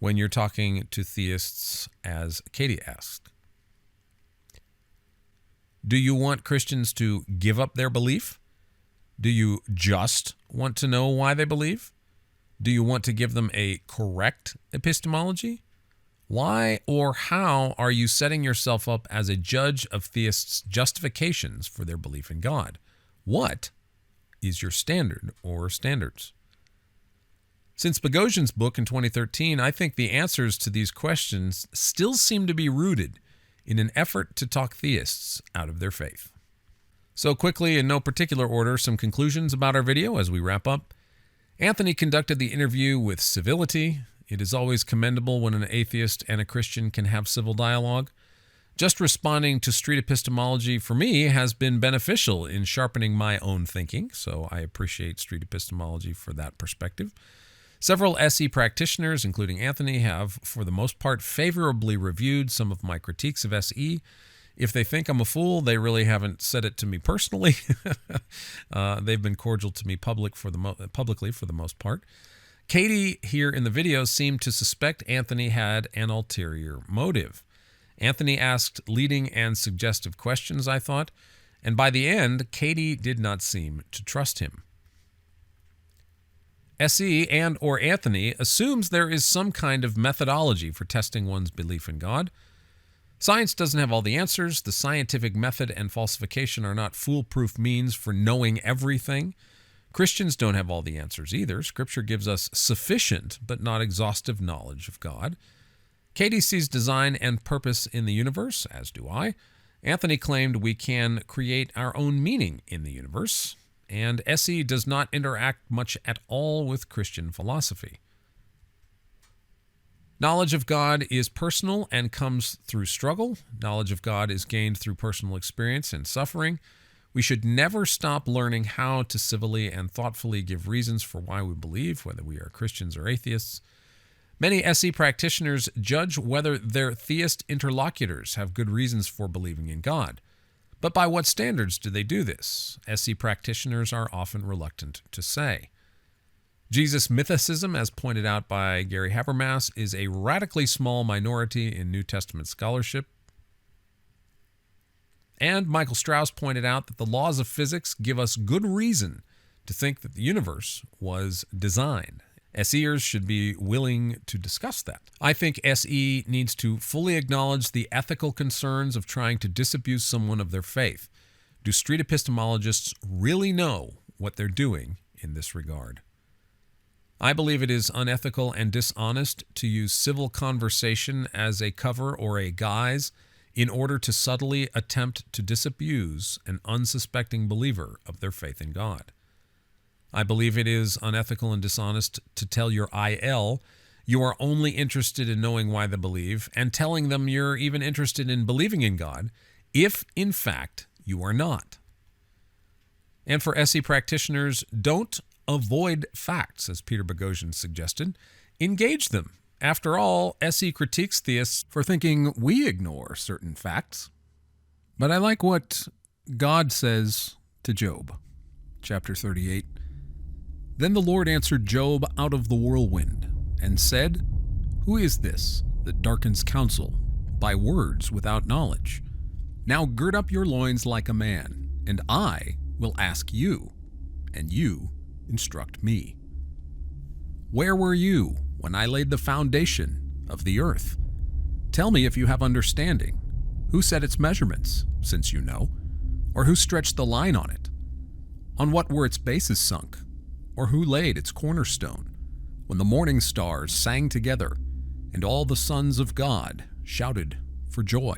when you're talking to theists, as Katie asked? Do you want Christians to give up their belief? Do you just want to know why they believe? Do you want to give them a correct epistemology? Why or how are you setting yourself up as a judge of theists' justifications for their belief in God? What is your standard or standards? Since Boghossian's book in 2013, I think the answers to these questions still seem to be rooted in an effort to talk theists out of their faith. So quickly, in no particular order, some conclusions about our video as we wrap up. Anthony conducted the interview with civility. It is always commendable when an atheist and a Christian can have civil dialogue. Just responding to street epistemology, for me, has been beneficial in sharpening my own thinking, so I appreciate street epistemology for that perspective. Several SE practitioners, including Anthony, have, for the most part, favorably reviewed some of my critiques of SE. If they think I'm a fool, they really haven't said it to me personally. They've been cordial to me publicly for the most part. Katie here in the video seemed to suspect Anthony had an ulterior motive. Anthony asked leading and suggestive questions, I thought, and by the end, Katie did not seem to trust him. SE and or Anthony assumes there is some kind of methodology for testing one's belief in God. Science doesn't have all the answers. The scientific method and falsification are not foolproof means for knowing everything. Christians don't have all the answers either. Scripture gives us sufficient but not exhaustive knowledge of God. Katie sees design and purpose in the universe, as do I. Anthony claimed we can create our own meaning in the universe. And SE does not interact much at all with Christian philosophy. Knowledge of God is personal and comes through struggle. Knowledge of God is gained through personal experience and suffering. We should never stop learning how to civilly and thoughtfully give reasons for why we believe, whether we are Christians or atheists. Many SE practitioners judge whether their theist interlocutors have good reasons for believing in God. But by what standards do they do this? SE practitioners are often reluctant to say. Jesus mythicism, as pointed out by Gary Habermas, is a radically small minority in New Testament scholarship. And Michael Strauss pointed out that the laws of physics give us good reason to think that the universe was designed. SEers should be willing to discuss that. I think SE needs to fully acknowledge the ethical concerns of trying to disabuse someone of their faith. Do street epistemologists really know what they're doing in this regard? I believe it is unethical and dishonest to use civil conversation as a cover or a guise in order to subtly attempt to disabuse an unsuspecting believer of their faith in God. I believe it is unethical and dishonest to tell your IL you are only interested in knowing why they believe and telling them you're even interested in believing in God, if in fact you are not. And for SE practitioners, don't avoid facts, as Peter Boghossian suggested. Engage them. After all, SE critiques theists for thinking we ignore certain facts. But I like what God says to Job, chapter 38. Then the Lord answered Job out of the whirlwind, and said, Who is this that darkens counsel by words without knowledge? Now gird up your loins like a man, and I will ask you, and you instruct me. Where were you when I laid the foundation of the earth? Tell me if you have understanding. Who set its measurements, since you know? Or who stretched the line on it? On what were its bases sunk? Or who laid its cornerstone, when the morning stars sang together, and all the sons of God shouted for joy?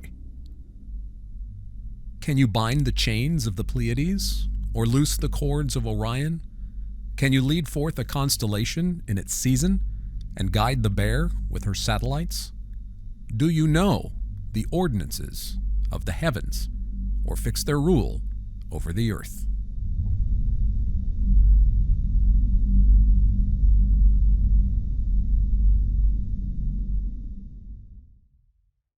Can you bind the chains of the Pleiades, or loose the cords of Orion? Can you lead forth a constellation in its season, and guide the Bear with her satellites? Do you know the ordinances of the heavens, or fix their rule over the earth?